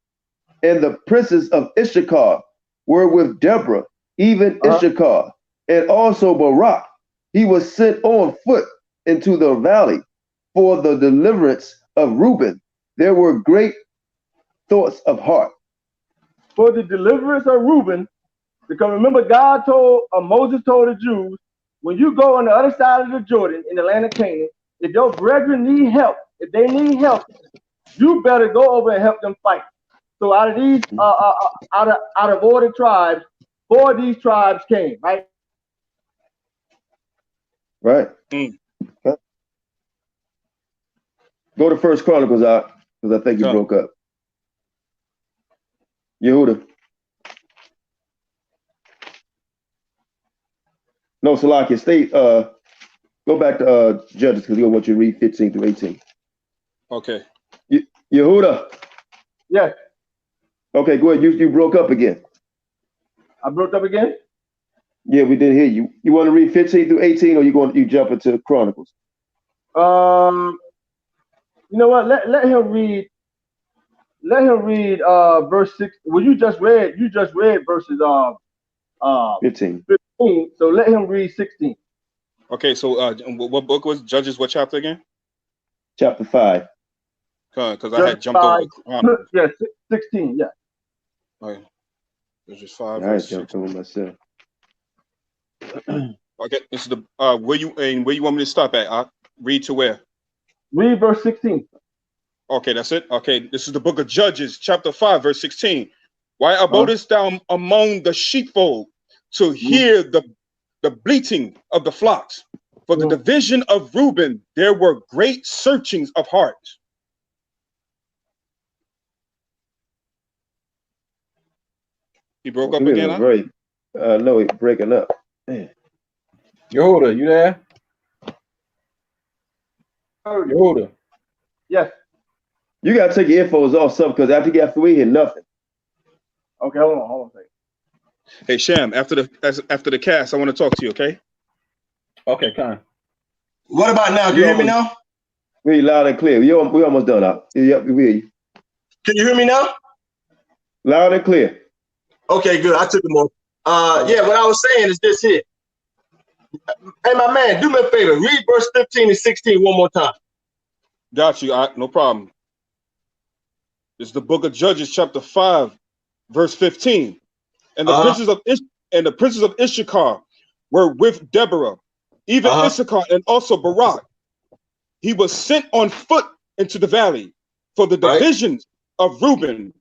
E: And the princes of Issachar were with Deborah, even Issachar, and also Barak. He was sent on foot into the valley for the deliverance of Reuben. There were great thoughts of heart.
D: For the deliverance of Reuben, because remember God told, Moses told the Jews, when you go on the other side of the Jordan in the land of Canaan, if your brethren need help, if they need help, you better go over and help them fight. So out of these, out of all the tribes, 4 of these tribes came, right?
E: Right. Huh? Go to First Chronicles out, because I think you broke up. Yehuda. No, Salakia, stay. Go back to Judges, because we want you to read 15 through 18.
C: Okay.
E: Yehuda.
D: Yes.
E: Okay, go ahead. You broke up again.
D: I broke up again?
E: Yeah, we didn't hear you. You want to read 15 through 18, or you jump into Chronicles?
D: You know what? Let him read. Let him read verse 6. Well, you just read verses
E: 15.
D: So let him read 16.
C: Okay, so what book was Judges? What chapter again?
E: Chapter 5.
C: Because I had jumped over.
D: Yeah, 16. Yeah.
C: Okay. Judges 5.
E: I jumped over myself.
C: Okay, this is the where you want me to stop at? Read to where?
D: Read verse 16.
C: Okay, that's it. Okay, this is the book of Judges, chapter 5, verse 16. Why abodest thou among the sheepfold to hear the bleating of the flocks? For the division of Reuben, there were great searchings of heart. He broke up again, huh?
E: No, he's breaking up. Man.
A: Yehuda, you there? Yehuda.
D: Yes.
E: You gotta take your earphones off, something, because after you get we hear nothing.
D: Okay, hold on a second.
C: Hey Sham, after the cast, I want to talk to you, okay?
A: Okay, Con.
B: What about now? Can you hear me now?
E: We loud and clear. We almost done up. Yep, we hear you.
B: Can you hear me now?
E: Loud and clear.
B: Okay, good. I took them off. Yeah, what I was saying is this here. Hey, my man, do me a favor. Read verse 15 and 16 one more time.
C: Got you. No problem. It's the book of Judges, chapter 5, verse 15. And the princes of Issachar were with Deborah, even Issachar and also Barak. He was sent on foot into the valley. For the divisions of Reuben,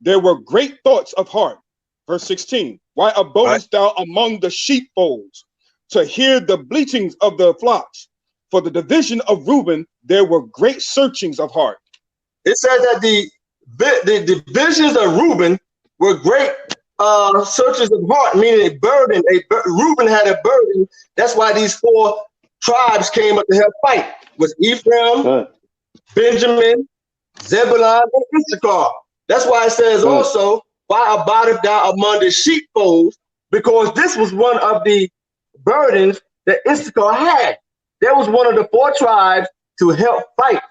C: there were great thoughts of heart. Verse 16. Why abodest thou among the sheepfolds to hear the bleatings of the flocks? For the division of Reuben, there were great searchings of heart.
B: It says that the divisions of Reuben were great searches of heart, meaning a burden. Reuben had a burden. That's why these 4 tribes came up to help fight. It was Ephraim, Benjamin, Zebulun, and Issachar. That's why it says also, why abidest thou among the sheepfolds? Because this was one of the burdens that Issachar had. That was one of the 4 tribes to help fight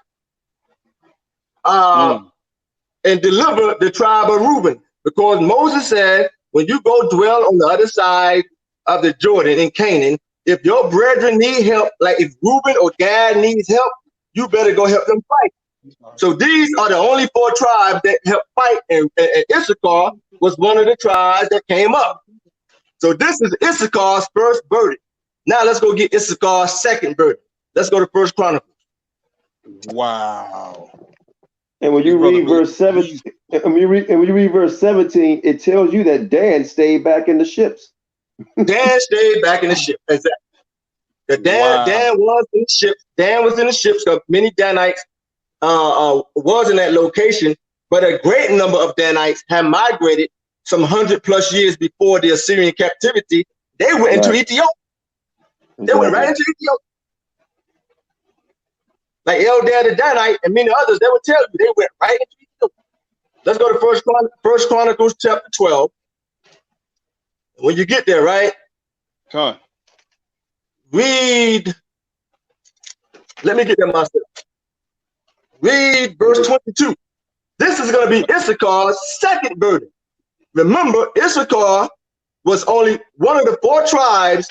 B: and deliver the tribe of Reuben. Because Moses said, when you go dwell on the other side of the Jordan in Canaan, if your brethren need help, like if Reuben or Gad needs help, you better go help them fight. So these are the only 4 tribes that helped fight, and Issachar was one of the tribes that came up. So this is Issachar's first burden. Now let's go get Issachar's second burden. Let's go to First Chronicles.
C: Wow.
E: And when you read verse 17, when you read verse 17, it tells you that Dan stayed back in the ships.
B: Dan stayed back in the ship. Exactly. Dan was in the ships. Dan was in the ships because many Danites was in that location, but a great number of Danites had migrated some 100+ years before the Assyrian captivity. They went into Ethiopia. They went right into Ethiopia. Like Eldad the Danite and many others, they would tell you they went right into Ethiopia. Let's go to First Chronicles chapter 12. When you get there, right? Read. Let me get there myself. Read verse 22. This is going to be Issachar's second burden. Remember, Issachar was only one of the 4 tribes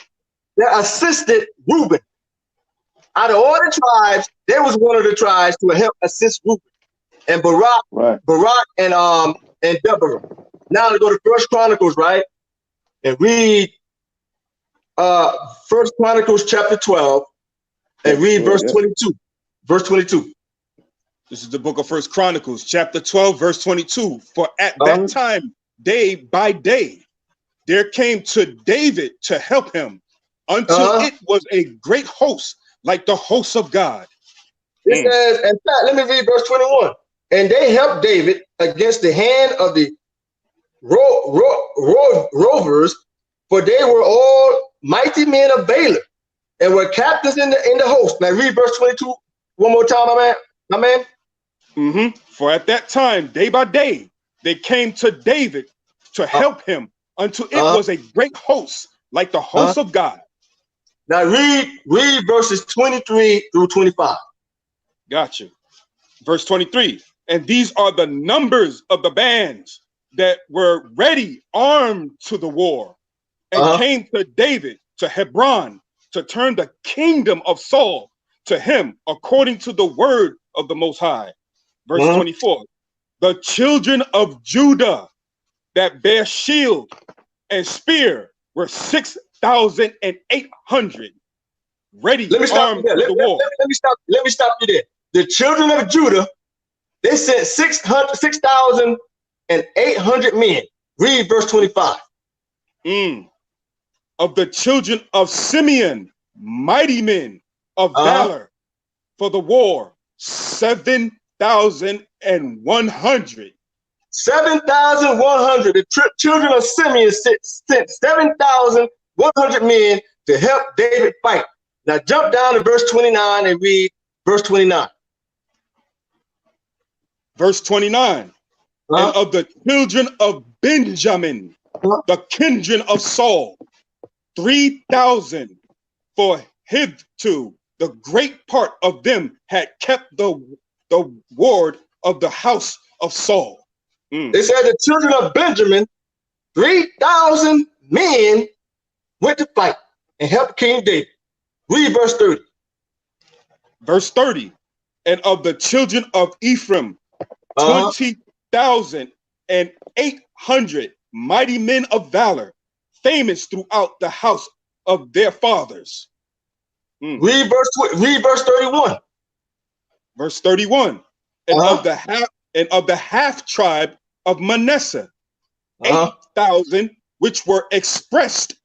B: that assisted Reuben. Out of all the tribes, there was one of the tribes to help assist Reuben.
D: and Barak,
E: Right.
D: and Deborah. Now to go to First Chronicles, right? And read First Chronicles chapter 12 and read verse 22. Verse 22.
C: This is the book of First Chronicles, chapter 12, verse 22. For at that time, day by day, there came to David to help him until it was a great host, like the hosts of God.
D: It says, in fact, let me read verse 21. And they helped David against the hand of the rovers, for they were all mighty men of Baal, and were captains in the host. Now read verse 22 one more time, my man.
C: For at that time, day by day, they came to David to help him until it was a great host, like the hosts of God.
D: Now read verses 23 through 25.
C: Gotcha. Verse 23. And these are the numbers of the bands that were ready, armed to the war, and came to David, to Hebron, to turn the kingdom of Saul to him, according to the word of the Most High. Verse 24. The children of Judah that bear shield and spear were 6,800, ready, armed to the war.
D: Let me stop you there. The children of Judah, they sent 6,800 men. Read verse 25.
C: Of the children of Simeon, mighty men of valor for the war, 7,100.
D: 7,100. The children of Simeon sent 7,100 men to help David fight. Now jump down to verse 29 and read verse 29.
C: Verse 29. And of the children of Benjamin, the kindred of Saul, 3,000, for hitherto the great part of them had kept the ward of the house of Saul.
D: They said the children of Benjamin, 3,000 men went to fight and help King David. Read verse 30.
C: Verse 30. And of the children of Ephraim, 20,800 mighty men of valor, famous throughout the house of their fathers.
D: Read verse 31.
C: Verse 31. And of the half tribe of Manasseh, 8,000, which were expressed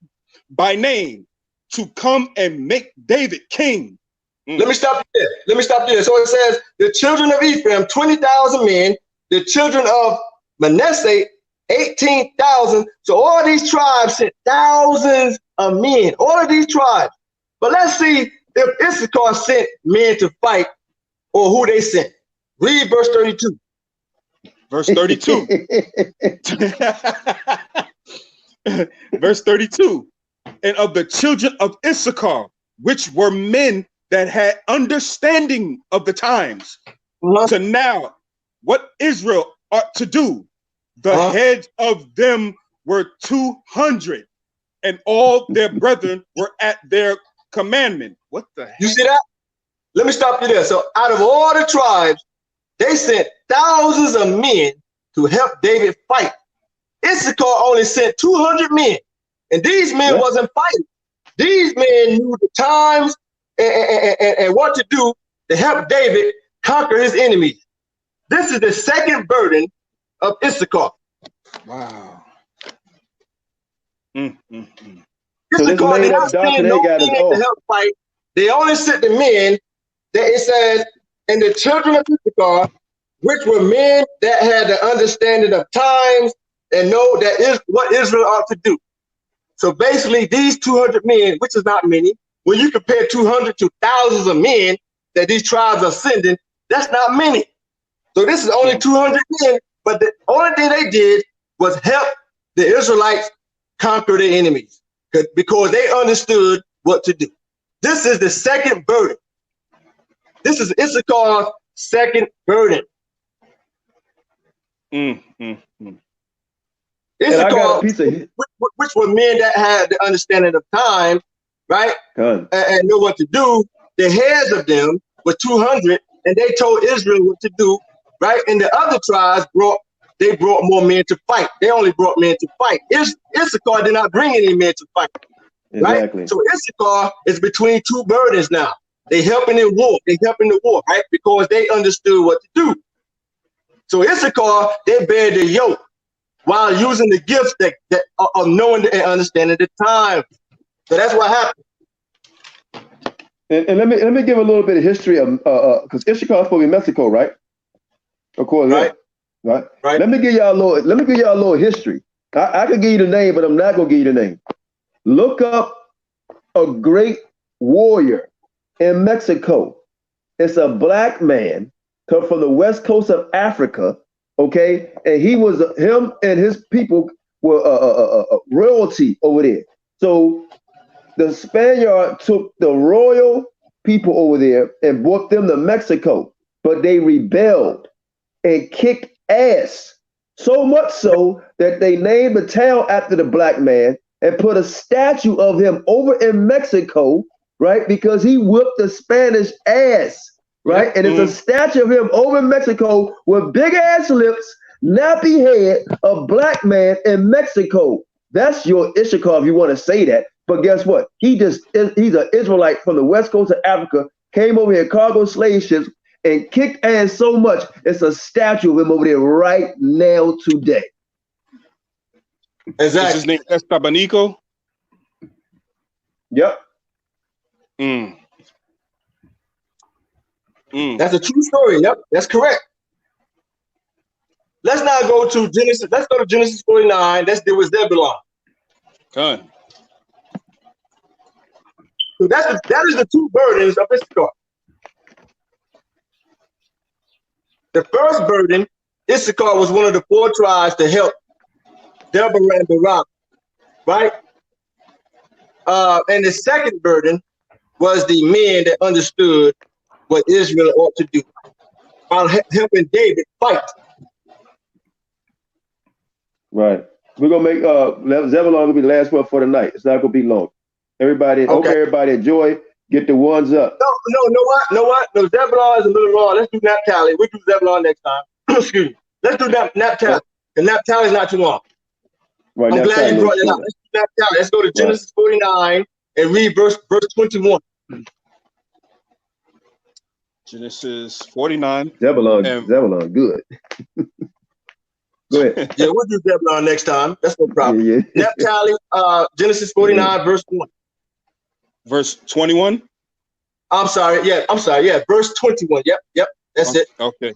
C: by name to come and make David king.
D: Let me stop you there. So it says the children of Ephraim, 20,000 men, the children of Manasseh, 18,000. So all these tribes sent thousands of men, all of these tribes. But let's see if Issachar sent men to fight or who they sent. Read verse 32.
C: Verse 32. Verse 32. And of the children of Issachar, which were men that had understanding of the times, to now what Israel ought to do, the heads of them were 200, and all their brethren were at their commandment. What the heck?
D: You see that? Let me stop you there. So out of all the tribes, they sent thousands of men to help David fight. Issachar only sent 200 men, and these men wasn't fighting. These men knew the times and what to do to help David conquer his enemies. This is the second burden of Issachar.
C: Wow.
E: So this made up doctrine they got us
D: to help fight. They only sent the men that it says, and the children of Issachar, which were men that had the understanding of times and know that is what Israel ought to do. So basically, these 200 men, which is not many, when you compare 200 to thousands of men that these tribes are sending, that's not many. So this is only 200 men, but the only thing they did was help the Israelites conquer their enemies because they understood what to do. This is the second burden. This is Issachar's second burden. Issachar, which were men that had the understanding of time, right? And know what to do. The heads of them were 200, and they told Israel what to do right? And the other tribes brought more men to fight. They only brought men to fight. Issachar did not bring any men to fight, right?
E: Exactly.
D: So Issachar is between two burdens now. They helping in war. They helping the war, right? Because they understood what to do. So Issachar, they bear the yoke while using the gifts that of knowing and understanding the time. So that's what happened.
E: And let me give a little bit of history of because Issachar is supposed to be Mexico, right? Of course,
D: right?
E: Right.
D: Right.
E: Let me give y'all a little history. I could give you the name, but I'm not gonna give you the name. Look up a great warrior in Mexico. It's a black man come from the west coast of Africa. Okay, and him and his people were royalty over there. So the Spaniard took the royal people over there and brought them to Mexico, but they rebelled and kicked ass, so much so that they named the town after the black man and put a statue of him over in Mexico, right? Because he whipped the Spanish ass, right? And it's a statue of him over in Mexico with big ass lips, nappy head, a black man in Mexico. That's your Issachar if you want to say that. But guess what? He's an Israelite from the west coast of Africa, came over here, cargo slave ships, and kicked ass so much, it's a statue of him over there right now today.
D: Exactly.
C: Is his name Estabanico?
E: Yep.
D: That's a true story. Yep, that's correct. Let's now go to Genesis. Let's go to Genesis 49. Let's deal with Zebulon.
C: Good.
D: So that is the two burdens of Issachar. The first burden, Issachar was one of the 4 tribes to help Deborah and Barak, right? And the second burden was the men that understood what Israel ought to do while helping David fight.
E: Right. We're gonna make Zebulon gonna be the last one for the night. It's not gonna be long. Everybody, okay, everybody enjoy. Get the ones up.
D: No, Zebulon is a little long. Let's do Naphtali. We'll do Zebulon next time. Excuse me. Let's do Naphtali. The Naphtali is not too long.
E: Right,
D: I'm glad you brought it up. Let's do Naphtali. Let's go to Genesis 49 and read verse 21.
C: Genesis 49.
E: Zebulon, good. Go ahead.
D: Yeah, we'll do Zebulon next time. That's no problem.
E: Yeah.
D: Naphtali, Genesis 49, verse 1.
C: Verse 21?
D: I'm sorry. Yeah, verse 21. Yep. That's it.
C: Okay.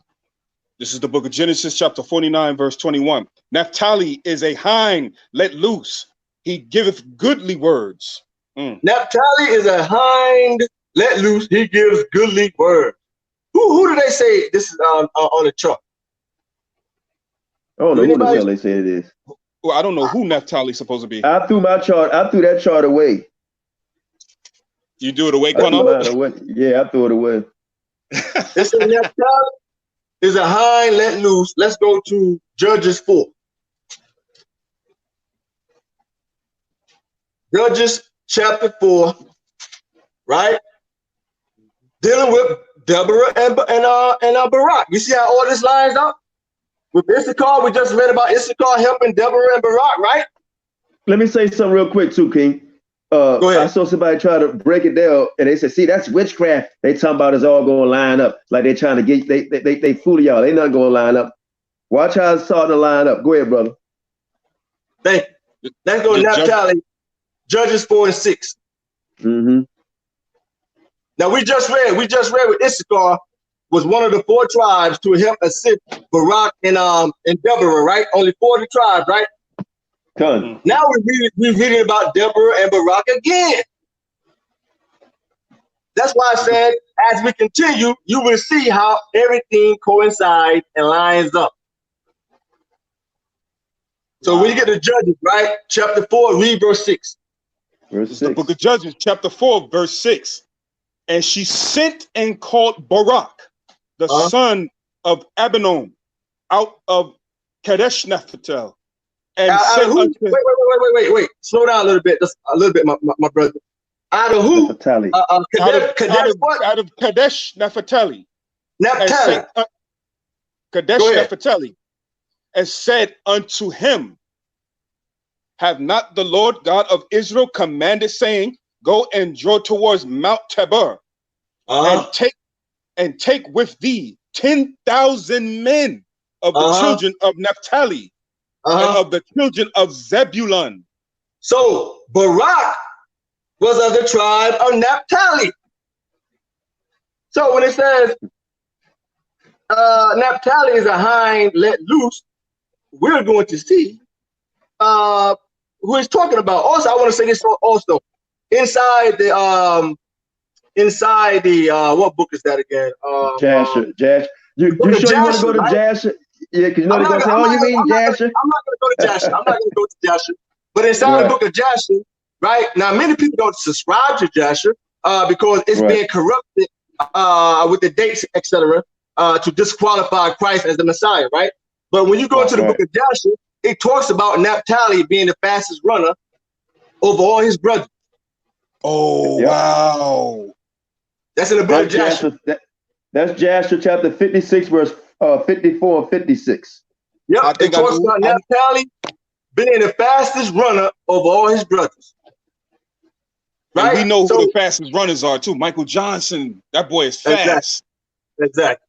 C: This is the book of Genesis, chapter 49, verse 21. Naphtali is a hind let loose. He giveth goodly words.
D: Naphtali is a hind let loose. He gives goodly words. Who do they say this is on the chart?
E: I don't know who the hell they say it is.
C: Well, I don't know who Naphtali is supposed to be.
E: I threw that chart away.
C: You do it away, Qanath?
E: Yeah, I threw it away.
D: It's a Naphtali is a hind let loose. Let's go to Judges 4. Judges chapter 4, right? Dealing with Deborah and Barak. You see how all this lines up? With Issachar, we just read about Issachar helping Deborah and Barak, right?
E: Let me say something real quick too, King.
D: Go ahead.
E: I saw somebody try to break it down, and they said, "See, that's witchcraft." They talking about it's all going to line up, like they trying to get they fool y'all. They not going to line up. Watch how it's starting to line up. Go ahead, brother.
D: Thank you. Let's go to Naphtali, Judges 4 and 6.
E: Mm-hmm.
D: Now we just read with Issachar was one of the 4 tribes to help assist Barak and Deborah, right? Only 4 of the tribes, right?
E: Done.
D: Now we're reading about Deborah and Barak again. That's why I said, as we continue, you will see how everything coincides and lines up. So when you get to Judges, right? Chapter 4, read verse 6.
E: Verse 6.
C: The book of Judges, chapter 4, verse 6. And she sent and called Barak, the son of Abinom, out of Kadesh Naphtali. And said unto him,
D: wait. Slow down a little bit. Just a little bit, my brother. Out of who?
E: Naphtali.
D: Kadesh
C: out of Kadesh Naphtali.
D: Naphtali.
C: Kadesh Naphtali, and said unto him, have not the Lord God of Israel commanded, saying, go and draw towards Mount Tabor, and take with thee 10,000 men of the children of Naphtali and of the children of Zebulun.
D: So Barak was of the tribe of Naphtali. So when it says Naphtali is a hind let loose, we're going to see who he's talking about. Also, I want to say this also. Inside the what book is that again?
E: Jasher. You sure
D: Jasher,
E: you want to go to
D: right?
E: Jasher? Yeah, because you know they're gonna say, oh, you mean Jasher?
D: I'm not gonna go to Jasher. I'm not gonna go to Jasher. But inside the book of Jasher, right? Now many people don't subscribe to Jasher because it's being corrupted with the dates, etc., to disqualify Christ as the Messiah, right? But when you go into the book of Jasher, it talks about Naphtali being the fastest runner over all his brothers.
C: Oh, wow.
D: That's in the book of Jasher.
E: That's Jasher chapter 56, verse 54 and 56.
D: Yep, it talks about Naphtali being the fastest runner over all his brothers.
C: Right? And we know who the fastest runners are too. Michael Johnson, that boy is fast.
D: Exactly.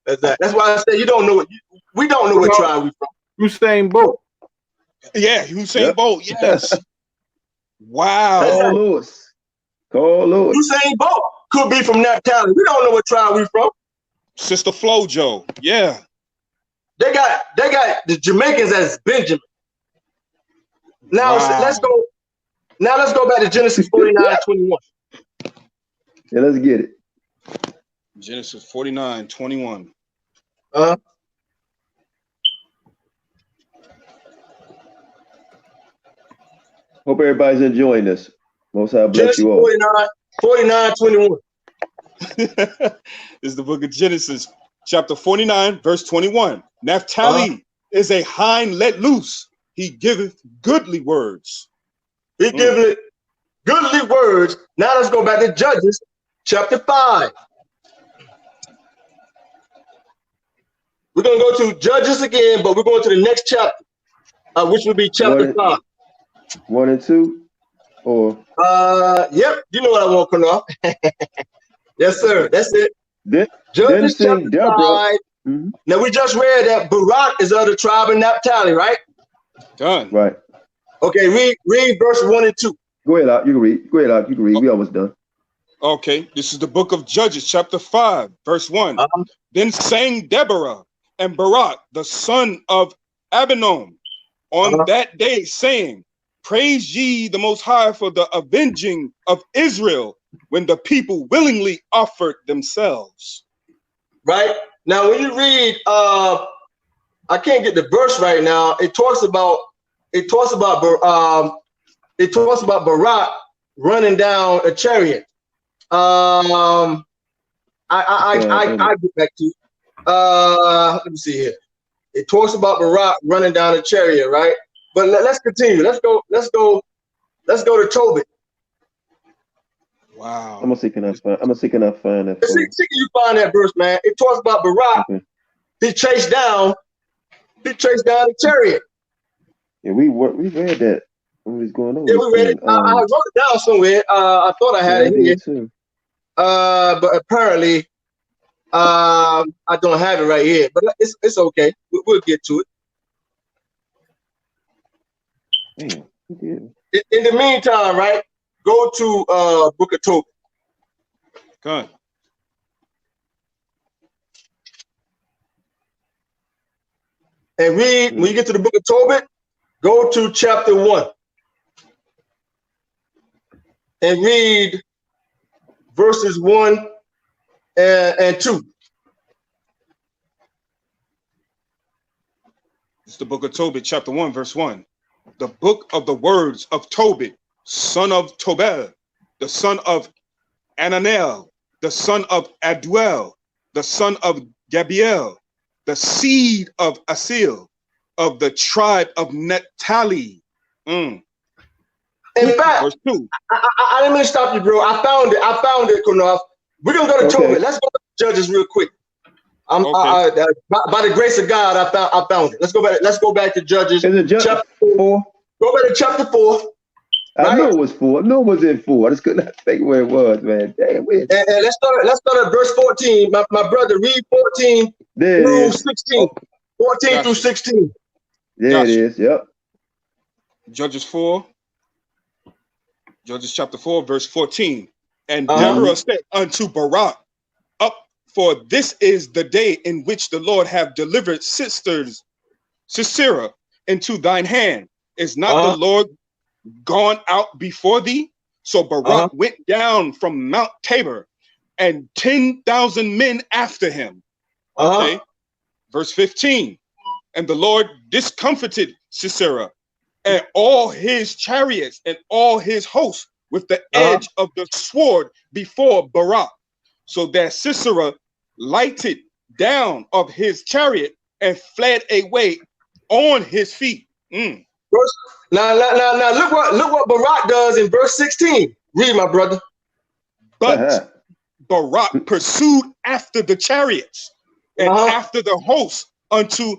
D: That's why I say you don't know. We don't know what tribe we from.
A: Usain Bolt.
C: Yeah, Usain Bolt. Yes. Wow.
E: Cole Lewis.
D: Usain Bolt could be from Naphtali. We don't know what tribe we from.
C: Sister Flojo. Yeah.
D: They got the Jamaicans as Benjamin. Now let's go. Now let's go back to Genesis 49:21.
E: Yeah, let's get it.
C: Genesis 49:21.
E: Hope everybody's enjoying this. Most High bless you all.
D: 49:21.
C: This is the book of Genesis, chapter 49, verse 21. Naphtali is a hind let loose. He giveth goodly words.
D: He giveth goodly words. Now let's go back to Judges, chapter 5. We're going to go to Judges again, but we're going to the next chapter, which would be chapter 5.
E: 1 and 2? Or
D: yep, you know what I want, Qanath. Yes, sir. That's it. Judges chapter 5. Now we just read that Barak is of the tribe of Naphtali, right?
C: Done.
E: Right.
D: Okay, read verse 1 and 2.
E: Go ahead, Out. You can read. Go ahead, Out. You can read. We almost done.
C: Okay, this is the book of Judges, chapter 5, verse 1. Then sang Deborah and Barak, the son of Abinom, on that day, saying, praise ye the Most High for the avenging of Israel, when the people willingly offered themselves. Right?
D: Now, when you read, I can't get the verse right now. It talks about Barak running down a chariot. I get back to. Let me see here. It talks about Barak running down a chariot, right? But let's continue. Let's go to Tobit.
C: Wow.
E: I'm gonna see can I find that.
D: See, can you find that verse, man? It talks about Barak. Okay. He chased down the chariot.
E: Yeah, we read that when we was going on.
D: Yeah, we read it. I wrote it down somewhere. I thought I had it here. Too. But apparently, I don't have it right here. But it's okay. We'll get to it.
E: Damn,
D: in the meantime, right? Go to Book of Tobit.
C: Good.
D: And read, when you get to the Book of Tobit, go to chapter 1. And read verses 1 and 2.
C: It's the book of Tobit, chapter 1, verse 1. The book of the words of Tobit, son of Tobel, the son of Ananel, the son of Aduel, the son of Gabiel, the seed of Asil, of the tribe of Naphtali.
D: In fact,
C: verse 2.
D: I didn't mean to stop you, bro. I found it, Qanath. We're gonna go to Tobit. Let's go to Judges real quick. I'm
C: Okay.
D: by the grace of God, I found it. Let's go back. Let's go back to Judges.
E: Is it chapter 4?
D: Go back to chapter 4.
E: I
D: Right?
E: knew it was 4. I knew it was in 4. I just could not think where it was, man. Damn,
D: And let's start at verse 14. My brother, read 14
E: there it
D: through
E: is.
D: 16. 14
C: Gotcha.
D: through 16.
E: There it
C: Gotcha.
E: is. Yep.
C: Judges 4. Judges chapter 4, verse 14. And
D: Uh-huh.
C: Deborah said unto Barak, up, for this is the day in which the Lord have delivered Sisera into thine hand. Is not the Lord gone out before thee? So Barak went down from Mount Tabor, and 10,000 men after him. Okay. Verse 15. And the Lord discomfited Sisera and all his chariots and all his hosts with the edge of the sword before Barak, so that Sisera lighted down of his chariot and fled away on his feet.
D: Now look what Barak does in verse 16. Read, my brother.
C: But Barak pursued after the chariots and after the hosts unto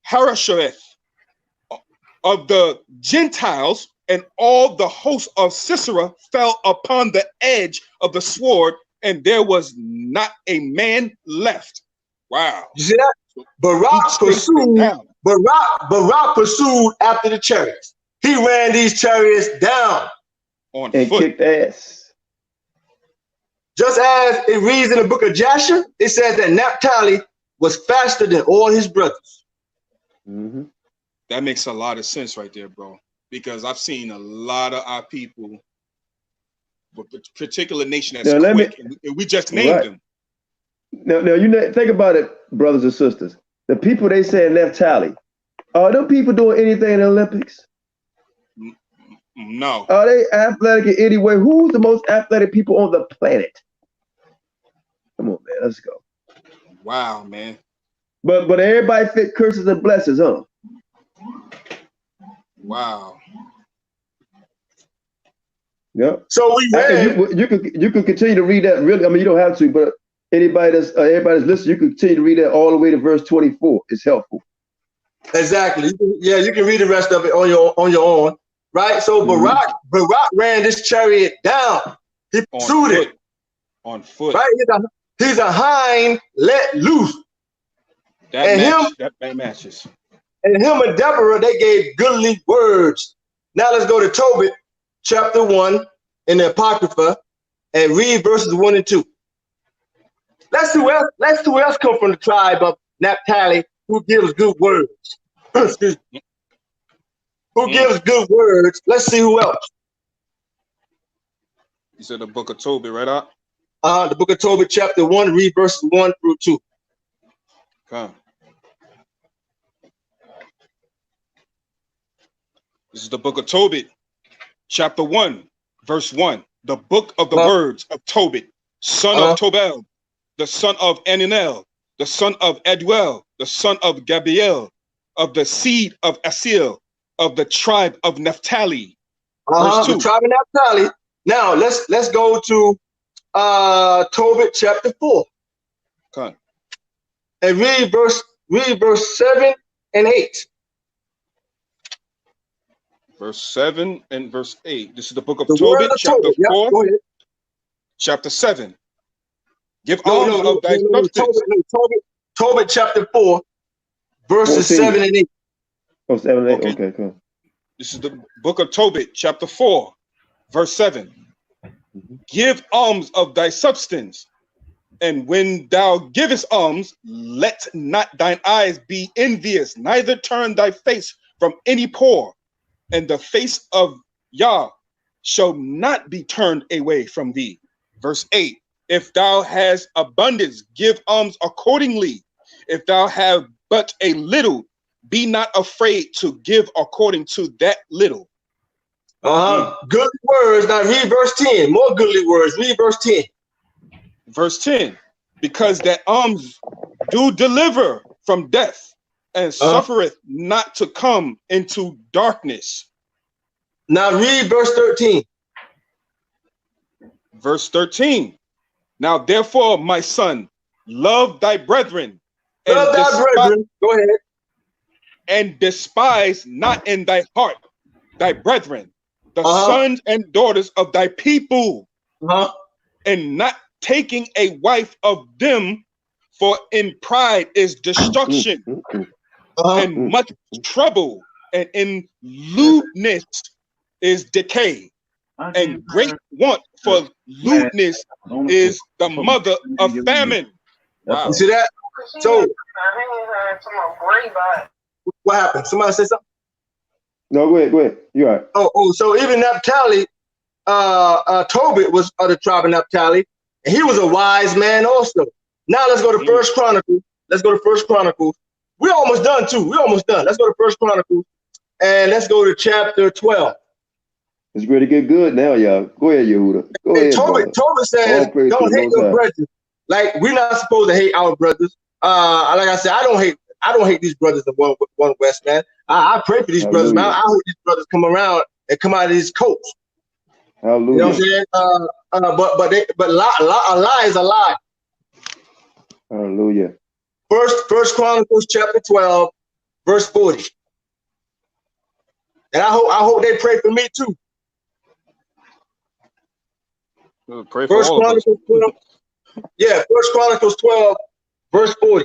C: Harosheth of the Gentiles, and all the hosts of Sisera fell upon the edge of the sword, and there was not a man left. Wow.
D: You see that? Barak pursued after the chariots. He ran these chariots down
C: on
E: and
C: foot.
E: Kicked ass.
D: Just as it reads in the book of Jasher, it says that Naphtali was faster than all his brothers.
C: That makes a lot of sense right there, bro. Because I've seen a lot of our people, but a particular nation that's quick, and we just named them.
E: Now you know, think about it, brothers and sisters. The people they say in Naphtali, are them people doing anything in the Olympics?
C: No.
E: Are they athletic in any way? Who's the most athletic people on the planet? Come on, man, let's go.
C: Wow, man.
E: But everybody fit curses and blessings, huh?
C: Wow.
E: Yep.
D: So we read.
E: You could continue to read that. Really, I mean, you don't have to, but everybody's listening, you can continue to read that all the way to verse 24. It's helpful.
D: Exactly. Yeah, you can read the rest of it on your own, right? So Barak ran this chariot down. He pursued it
C: on foot.
D: Right? He's a hind let loose.
C: That matches.
D: And him and Deborah, they gave goodly words. Now let's go to Tobit, chapter 1 in the Apocrypha, and read verses 1 and 2. Let's see who else come from the tribe of Naphtali who gives good words. Excuse me. Who gives good words? Let's see who else.
C: You said the book of Tobit, right out?
D: The book of Tobit, chapter 1, read verses 1 through 2.
C: Okay. This is the book of Tobit, chapter 1, verse 1. The book of the words of Tobit, son of Tobel, the son of Ananel, the son of Aduel, the son of Gabriel, of the seed of Asiel, of the tribe of Naphtali. Verse 2.
D: The tribe of Naphtali. Now let's go to Tobit chapter 4.
C: Okay.
D: And read verse 7 and 8.
C: Verse 7 and verse 8. This is the book of Tobit, chapter 4, chapter 7. Give alms of thy substance.
D: Tobit chapter 4, verses 7 and 8.
E: Oh, 7 and 8. Okay, cool.
C: This is the book of Tobit, chapter 4, verse 7. Give alms of thy substance, and when thou givest alms, let not thine eyes be envious, neither turn thy face from any poor, and the face of Yah shall not be turned away from thee. Verse 8. If thou hast abundance, give alms accordingly. If thou have but a little, be not afraid to give according to that little.
D: Good words. Now read verse 10. More goodly words. Read verse 10.
C: Verse 10. Because that alms do deliver from death, and suffereth not to come into darkness.
D: Now read verse 13.
C: Verse 13. Now therefore, my son, love thy brethren, and
D: Love thy brethren. Go ahead.
C: and despise not in thy heart thy brethren, the sons and daughters of thy people, and not taking a wife of them, for in pride is destruction, and much trouble, and in lewdness is decay, and great want for lewdness is the mother of famine. Wow.
D: You see that? So what happened? Somebody say something?
E: No, go ahead. You're right.
D: Oh, so even Naphtali, Tobit was of the tribe of Naphtali, and he was a wise man also. Now let's go to First Chronicles. Let's go to First Chronicles. We're almost done too. We're almost done. Let's go to First Chronicles, and let's go to chapter 12.
E: It's ready to get good now, y'all. Go ahead, Yehuda. Go ahead,
D: Tobit says, don't hate your brothers. Like, we're not supposed to hate our brothers. Like I said, I don't hate these brothers in one West, man. I pray for these brothers, man. I hope these brothers come around and come out of these coats.
E: Hallelujah.
D: You know what I'm saying? But a lie is a lie.
E: Hallelujah.
D: First Chronicles chapter 12, verse 40. And I hope they pray for me too.
C: Pray for all of us.
D: 12, yeah, First Chronicles 12, verse 40.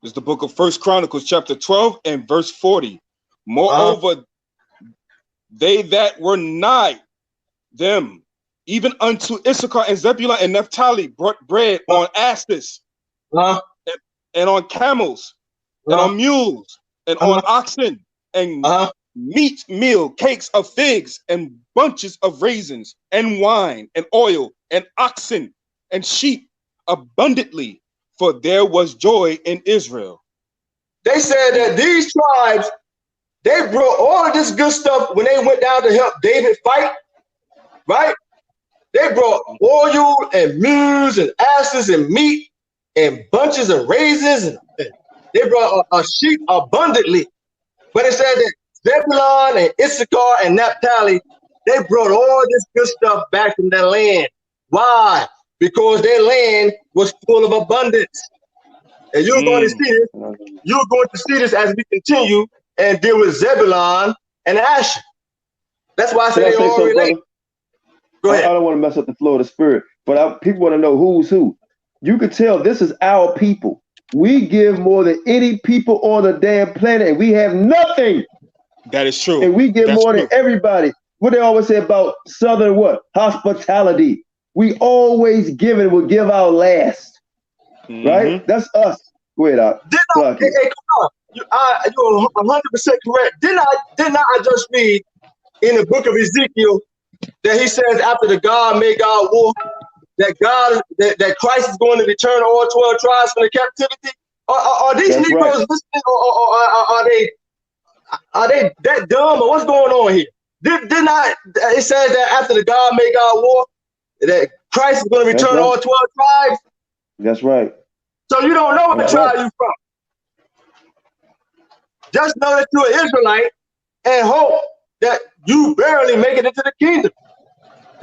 C: It's the book of First Chronicles chapter 12 and verse 40. Moreover, they that were nigh them, even unto Issachar and Zebulun and Naphtali, brought bread on asses, and on camels, and on mules, and on oxen, and meal, cakes of figs, and bunches of raisins, and wine, and oil, and oxen, and sheep abundantly, for there was joy in Israel.
D: They said that these tribes, they brought all of this good stuff when they went down to help David fight, right? They brought oil and mules and asses and meat and bunches of raisins, and they brought a sheep abundantly. But it said that Zebulun and Issachar and Naphtali, they brought all this good stuff back from their land. Why? Because their land was full of abundance. And you're going to see this. You're going to see this as we continue and deal with Zebulun and Asher. That's why I say they all relate. Go ahead.
E: I don't want to mess up the flow of the spirit, but people want to know who's who. You could tell this is our people. We give more than any people on the damn planet, and we have nothing.
C: That is true.
E: And we give more than everybody. What they always say about Southern hospitality. We always give and will give our last. Right? That's us. Go ahead, Doc.
D: Come on. You're 100% correct. Didn't I just read in the book of Ezekiel that he says after the God made God war, that Christ is going to return all 12 tribes from the captivity? Are these Negroes listening, or are they that dumb, or what's going on here? It says that after the God made God war, that Christ is going to return all 12 tribes?
E: That's right.
D: So you don't know what tribe you're from. Just know that you're an Israelite and hope that you barely make it into the kingdom.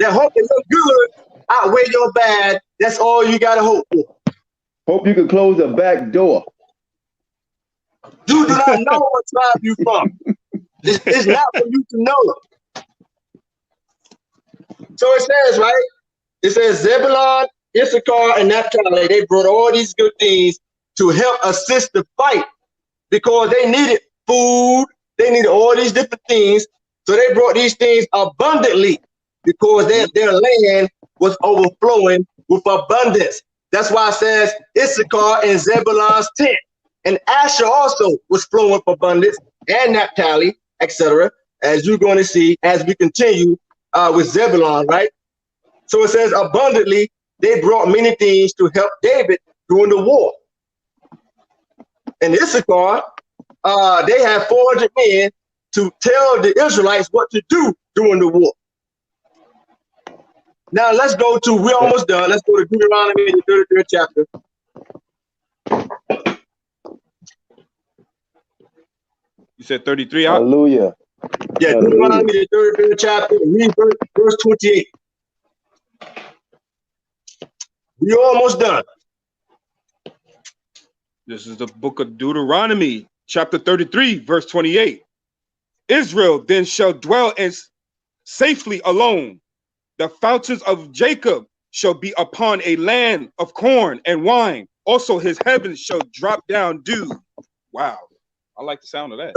D: That hope that your good outweigh your bad. That's all you got to hope for.
E: Hope you can close the back door.
D: You do not know what tribe you're from. It's not for you to know. So it says, right? It says Zebulun, Issachar, and Naphtali, they brought all these good things to help assist the fight because they needed food. They needed all these different things. So they brought these things abundantly because their land was overflowing with abundance. That's why it says Issachar and Zebulun's tent. And Asher also was flowing with abundance, and Naphtali, etc., as you're going to see as we continue with Zebulun, right? So it says abundantly, they brought many things to help David during the war. And Issachar, they had 400 men to tell the Israelites what to do during the war. Now let's go to, we're almost done. Let's go to Deuteronomy, the 33rd chapter.
C: You said 33 out?
E: Hallelujah.
D: Yeah, Deuteronomy, the 33rd chapter, read verse 28. We're almost done.
C: This is the book of Deuteronomy, chapter 33, verse 28. Israel then shall dwell safely alone. The fountains of Jacob shall be upon a land of corn and wine. Also his heavens shall drop down dew. Wow. I like the sound of that.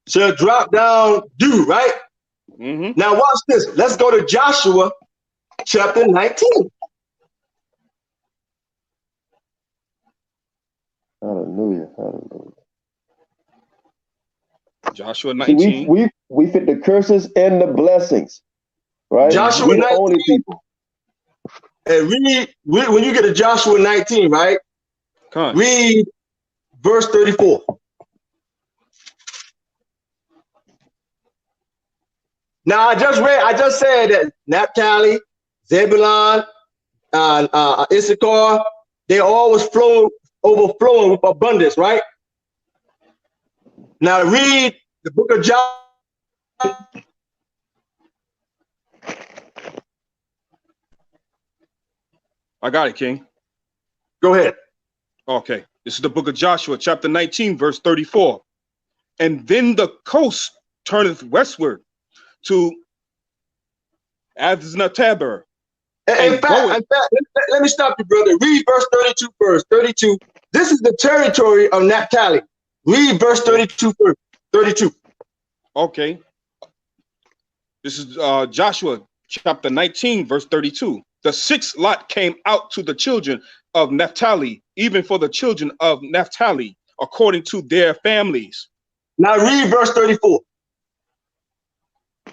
D: Shall drop down dew, right? Now watch this. Let's go to Joshua chapter 19.
E: Hallelujah. Hallelujah.
C: Joshua 19.
E: See, we fit the curses and the blessings, right?
D: Joshua
E: we the
D: 19.
E: only people.
D: And read when you get to Joshua 19, right? Read verse 34. Now I just said that Naphtali, Zebulun, Issachar, they always overflowing with abundance, right? Now read the book of John.
C: I got it, King.
D: Go ahead.
C: Okay. This is the book of Joshua, chapter 19, verse 34. And then the coast turneth westward to Aznatabur.
D: In fact, let me stop you, brother. Read verse 32 first. 32. This is the territory of Naphtali. Read verse 32 first. 32.
C: Okay. This is Joshua chapter 19, verse 32. The sixth lot came out to the children of Naphtali, even for the children of Naphtali, according to their families.
D: Now read verse 34.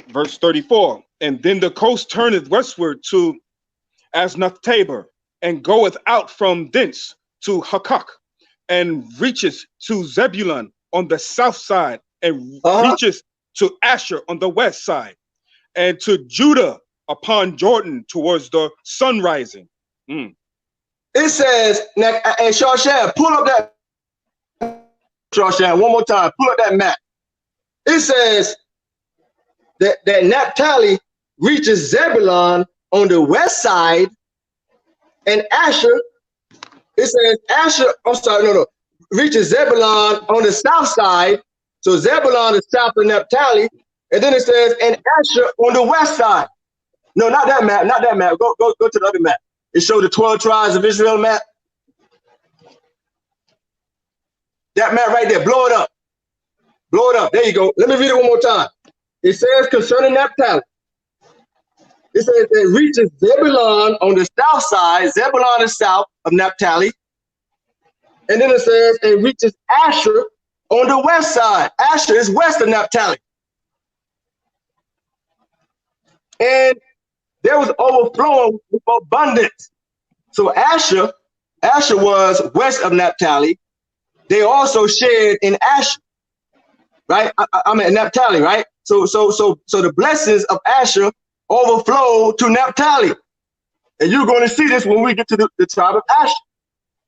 C: Verse 34. And then the coast turneth westward to Aznatabur, and goeth out from thence to Hakak, and reacheth to Zebulun on the south side, and reacheth to Asher on the west side, and to Judah upon Jordan towards the sun rising.
D: It says, and Shawshan, pull up that, Shawshan, one more time, pull up that map. It says that Naphtali reaches Zebulun on the west side, and Asher, it says Asher, reaches Zebulun on the south side. So Zebulun is south of Naphtali, and then it says, and Asher on the west side. No, not that map, not that map. Go to the other map. It showed the 12 tribes of Israel map. That map right there, blow it up. Blow it up, there you go. Let me read it one more time. It says concerning Naphtali, it says it reaches Zebulun on the south side. Zebulun is south of Naphtali. And then it says it reaches Asher on the west side. Asher is west of Naphtali. And there was overflowing with abundance. So Asher was west of Naphtali. They also shared in Asher, right? I mean Naphtali, right? So the blessings of Asher overflow to Naphtali. And you're going to see this when we get to the tribe of Asher.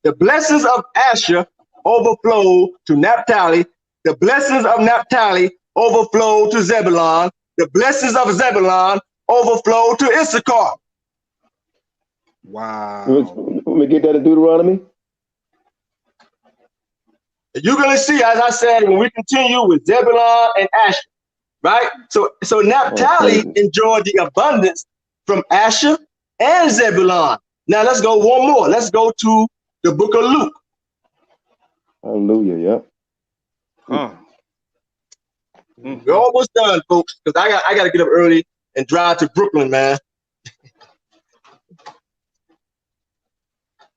D: The blessings of Asher overflow to Naphtali. The blessings of Naphtali overflow to Zebulun. The blessings of Zebulun overflow to Issachar.
C: Wow.
E: Let me get that in Deuteronomy.
D: You're going to see, as I said, when we continue with Zebulun and Asher, right? So Naphtali enjoyed the abundance from Asher and Zebulun. Now let's go one more. Let's go to the book of Luke.
E: Hallelujah, yeah.
D: We're almost done, folks, because I got to get up early and drive to Brooklyn, man.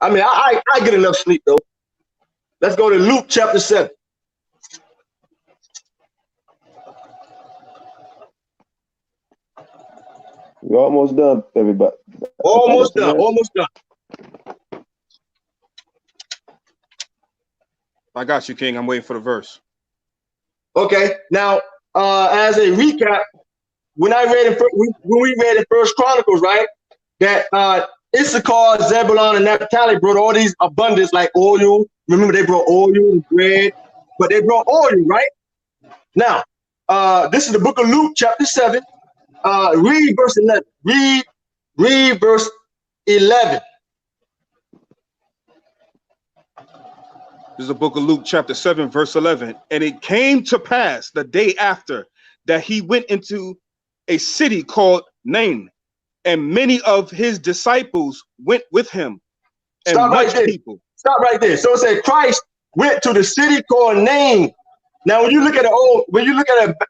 D: I mean, I get enough sleep, though. Let's go to Luke chapter 7.
E: We're almost done, everybody.
D: Almost done, almost done.
C: I got you, King. I'm waiting for the verse.
D: Okay, now, as a recap, when we read in First Chronicles, right, that Issachar, Zebulun, and Naphtali brought all these abundance like oil. Remember, they brought oil and bread, but they brought oil, right? Now, this is the book of Luke, chapter 7. Read verse 11. Read verse 11.
C: This is the book of Luke, chapter 7, verse 11. And it came to pass the day after that he went into a city called Nain, and many of his disciples went with him, and
D: Stop right
C: much
D: there.
C: people.
D: Stop right there. So it said Christ went to the city called Nain. Now, when you look at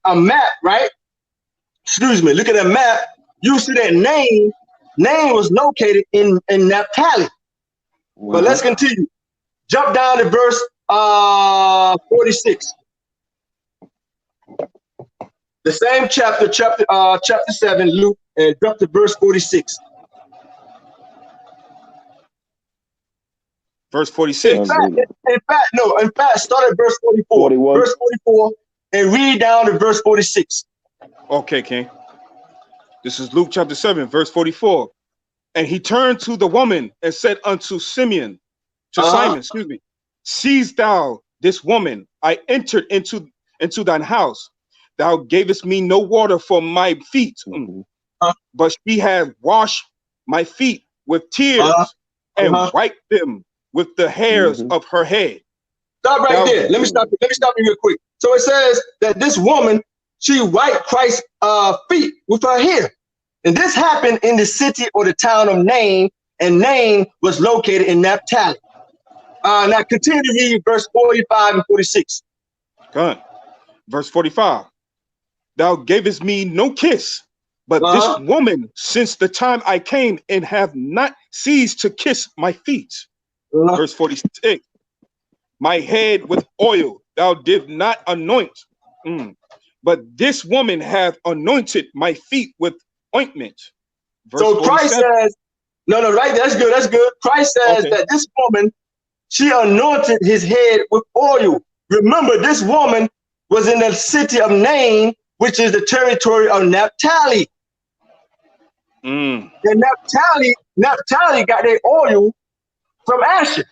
D: a map, right? Excuse me. Look at a map. You see that Nain was located in Naphtali. But let's continue. Jump down to verse 46. The same chapter 7, Luke, and jump to verse 46.
C: Verse 46.
D: In fact, start at verse 44.
E: 41.
D: Verse 44, and read down to verse 46.
C: Okay, King. This is Luke chapter 7, verse 44. And he turned to the woman and said unto Simon, excuse me, seest thou this woman? I entered into thine house. Thou gavest me no water for my feet, but she had washed my feet with tears and wiped them with the hairs of her head.
D: Stop right there. Let me stop you real quick. So it says that this woman, she wiped Christ's feet with her hair. And this happened in the city or the town of Nain, and Nain was located in Naphtali. Now continue to read verse 45 and 46.
C: Good. Verse 45. Thou gavest me no kiss, but this woman, since the time I came, and have not ceased to kiss my feet. Verse 46. My head with oil thou did not anoint, but this woman hath anointed my feet with ointment. Verse
D: so Christ
C: 47.
D: says, no, right, that's good. Christ says that this woman, she anointed his head with oil. Remember, this woman was in the city of Nain, which is the territory of Naphtali. And Naphtali got their oil from Asher.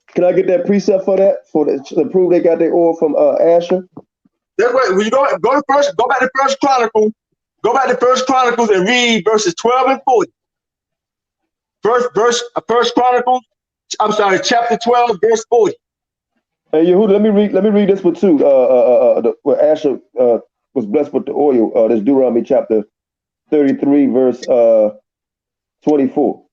E: Can I get that precept for that? To prove they got their oil from Asher?
D: That's right. When you go back to First Chronicles. Go back to First Chronicles and read verses 12 and 40. First Chronicles, chapter 12, verse 40.
E: Hey, Yehuda, let me read this one too. Where Asher was blessed with the oil. This Deuteronomy chapter 33, verse 24.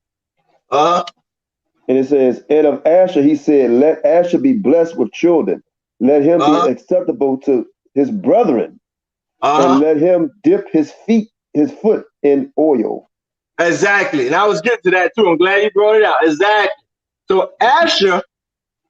E: And it says, and of Asher he said, let Asher be blessed with children. Let him be acceptable to his brethren. And let him dip his foot in oil.
D: Exactly. And I was getting to that too. I'm glad you brought it out. Exactly. So Asher,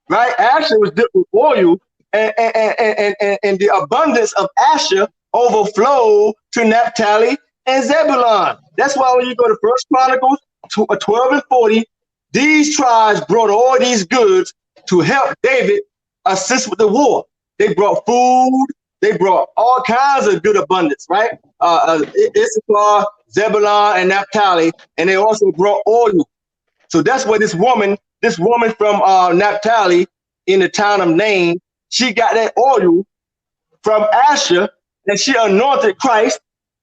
D: right? Asher was dipped with oil, and the abundance of Asher overflowed to Naphtali and Zebulun. That's why when you go to First Chronicles 12 and 40, these tribes brought all these goods to help David assist with the war. They brought food. They brought all kinds of good abundance, right? Issachar, Zebulun, and Naphtali, and they also brought oil. So that's where this woman from Naphtali in the town of Nain, she got that oil from Asher, and she anointed Christ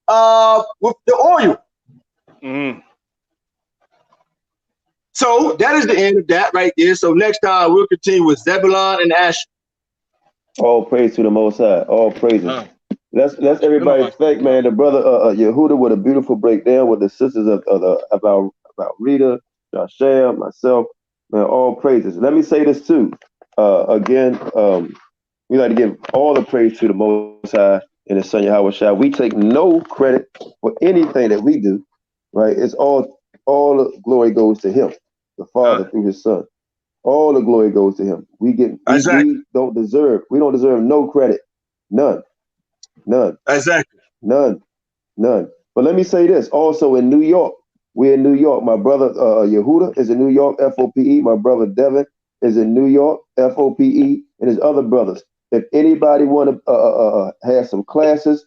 D: with the oil. So that is the end of that right there. So next time we'll continue with Zebulun and Asher.
E: All praise to the Most High. All praises. Let's everybody thank, man, the brother Yehuda with a beautiful breakdown with the sisters about Rita, Joshua, myself, man. All praises. Let me say this too. Again, we like to give all the praise to the Most High and His Son Yahawashi. We take no credit for anything that we do, right? It's all the glory goes to Him, the Father through His Son. All the glory goes to Him. We don't deserve no credit. None.
D: Exactly.
E: None. But let me say this. Also in New York, we're in New York. My brother Yehuda is in New York, F.O.P.E. My brother Devin is in New York, F.O.P.E. and his other brothers. If anybody want to have some classes,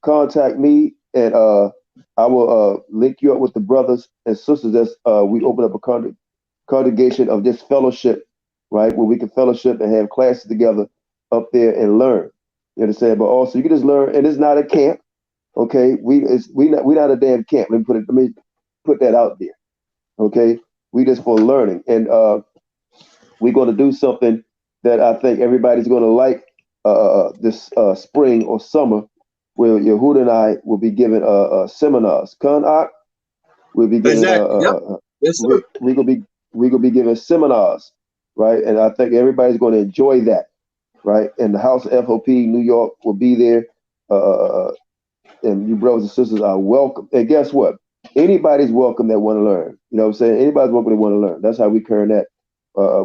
E: contact me, and I will link you up with the brothers and sisters. That's we open up a congregation of this fellowship, right, where we can fellowship and have classes together up there and learn. You understand? But also you can just learn, and it's not a camp. Okay, we not a damn camp. Let me put that out there. Okay, we just for learning. And we're going to do something that I think everybody's going to like this spring or summer, where Yehuda and I will be giving seminars. Qanath will be giving
D: Yes, sir.
E: we're gonna be giving seminars, right? And I think everybody's going to enjoy that, right? And the House of F.O.P. New York will be there, and you brothers and sisters are welcome. And guess what? Anybody's welcome that want to learn. You know what I'm saying? Anybody's welcome that want to learn. That's how we current that.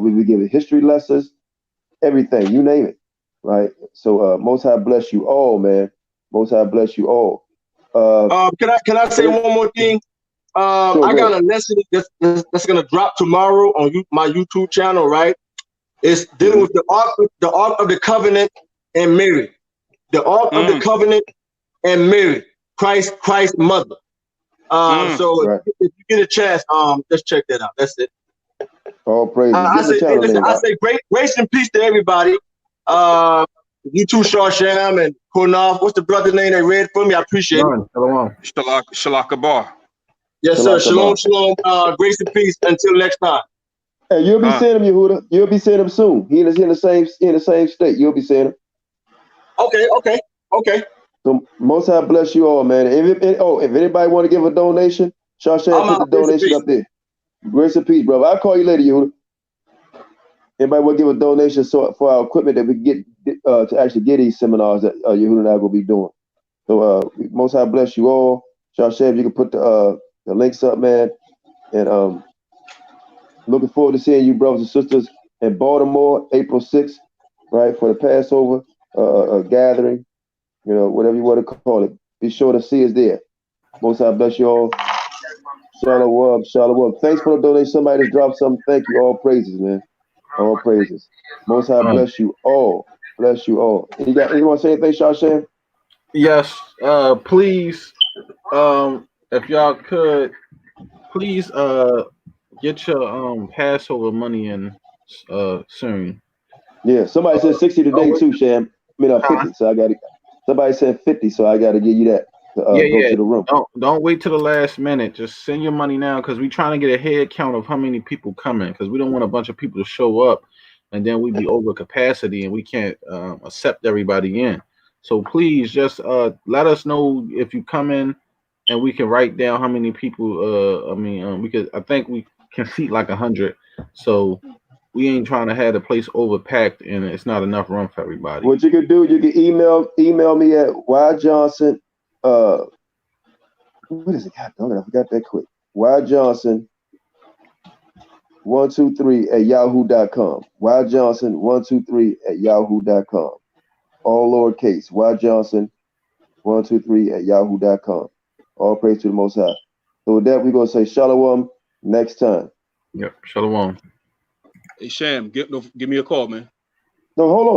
E: We be giving history lessons, everything, you name it, right? So Most High bless you all, man. Most High bless you all.
D: Can I say one more thing?
E: Sure,
D: I got a lesson that's gonna drop tomorrow on my YouTube channel, right? It's dealing with the Ark of the Covenant and Mary. The Ark of the Covenant and Mary, Christ's mother. So
E: right.
D: if you get a chance, just check that out. That's it.
E: All praise.
D: I say grace and peace to everybody. You too, Sham and Qanath. What's the brother's name they read for me? I appreciate it.
A: Shalom.
C: Shalak Bar.
D: Yes, sir. Shalom. Grace and peace. Until next time.
E: Hey, you'll be seeing him, Yehuda. You'll be seeing him soon. He is in the same state. You'll be seeing him.
D: Okay.
E: So Most High bless you all, man. If anybody want to give a donation, Sham put the donation up there. Grace and peace, brother. I'll call you later, Yehuda. Anybody want to give a donation for our equipment that we get to actually get these seminars that Yehuda and I will be doing. So Most High bless you all. Sham, you can put the links up, man. And looking forward to seeing you, brothers and sisters, in Baltimore, April 6th, right, for the Passover gathering, you know, whatever you want to call it. Be sure to see us there. Most High bless you all. Shalom. Thanks for the donation. Somebody just dropped something. Thank you. All praises, man. All praises. Most High bless you all. Bless you all. You want to say anything, Sham?
A: Yes. Please, if y'all could, please get your Passover money in soon.
E: Yeah. Somebody said 60 today too, Sham. I mean 50. So I got it. Somebody said 50, so I got to give you that. Go to the room.
A: Don't wait till the last minute. Just send your money now, because we're trying to get a head count of how many people coming, because we don't want a bunch of people to show up and then we be over capacity and we can't accept everybody in. So please just let us know if you come in, and we can write down how many people. I think we can seat like 100. So we ain't trying to have the place overpacked and it's not enough room for everybody.
E: What you can do, you can email me at yjohnson. What is it? God dang it, I forgot that quick. yjohnson123 @yahoo.com. yjohnson123 @yahoo.com. All lowercase. yjohnson123 @yahoo.com. All praise to the Most High. So with that, we're gonna say shalom next time.
A: Yep. Shalom.
C: Hey, Sham, give me a call, man.
E: No, hold on.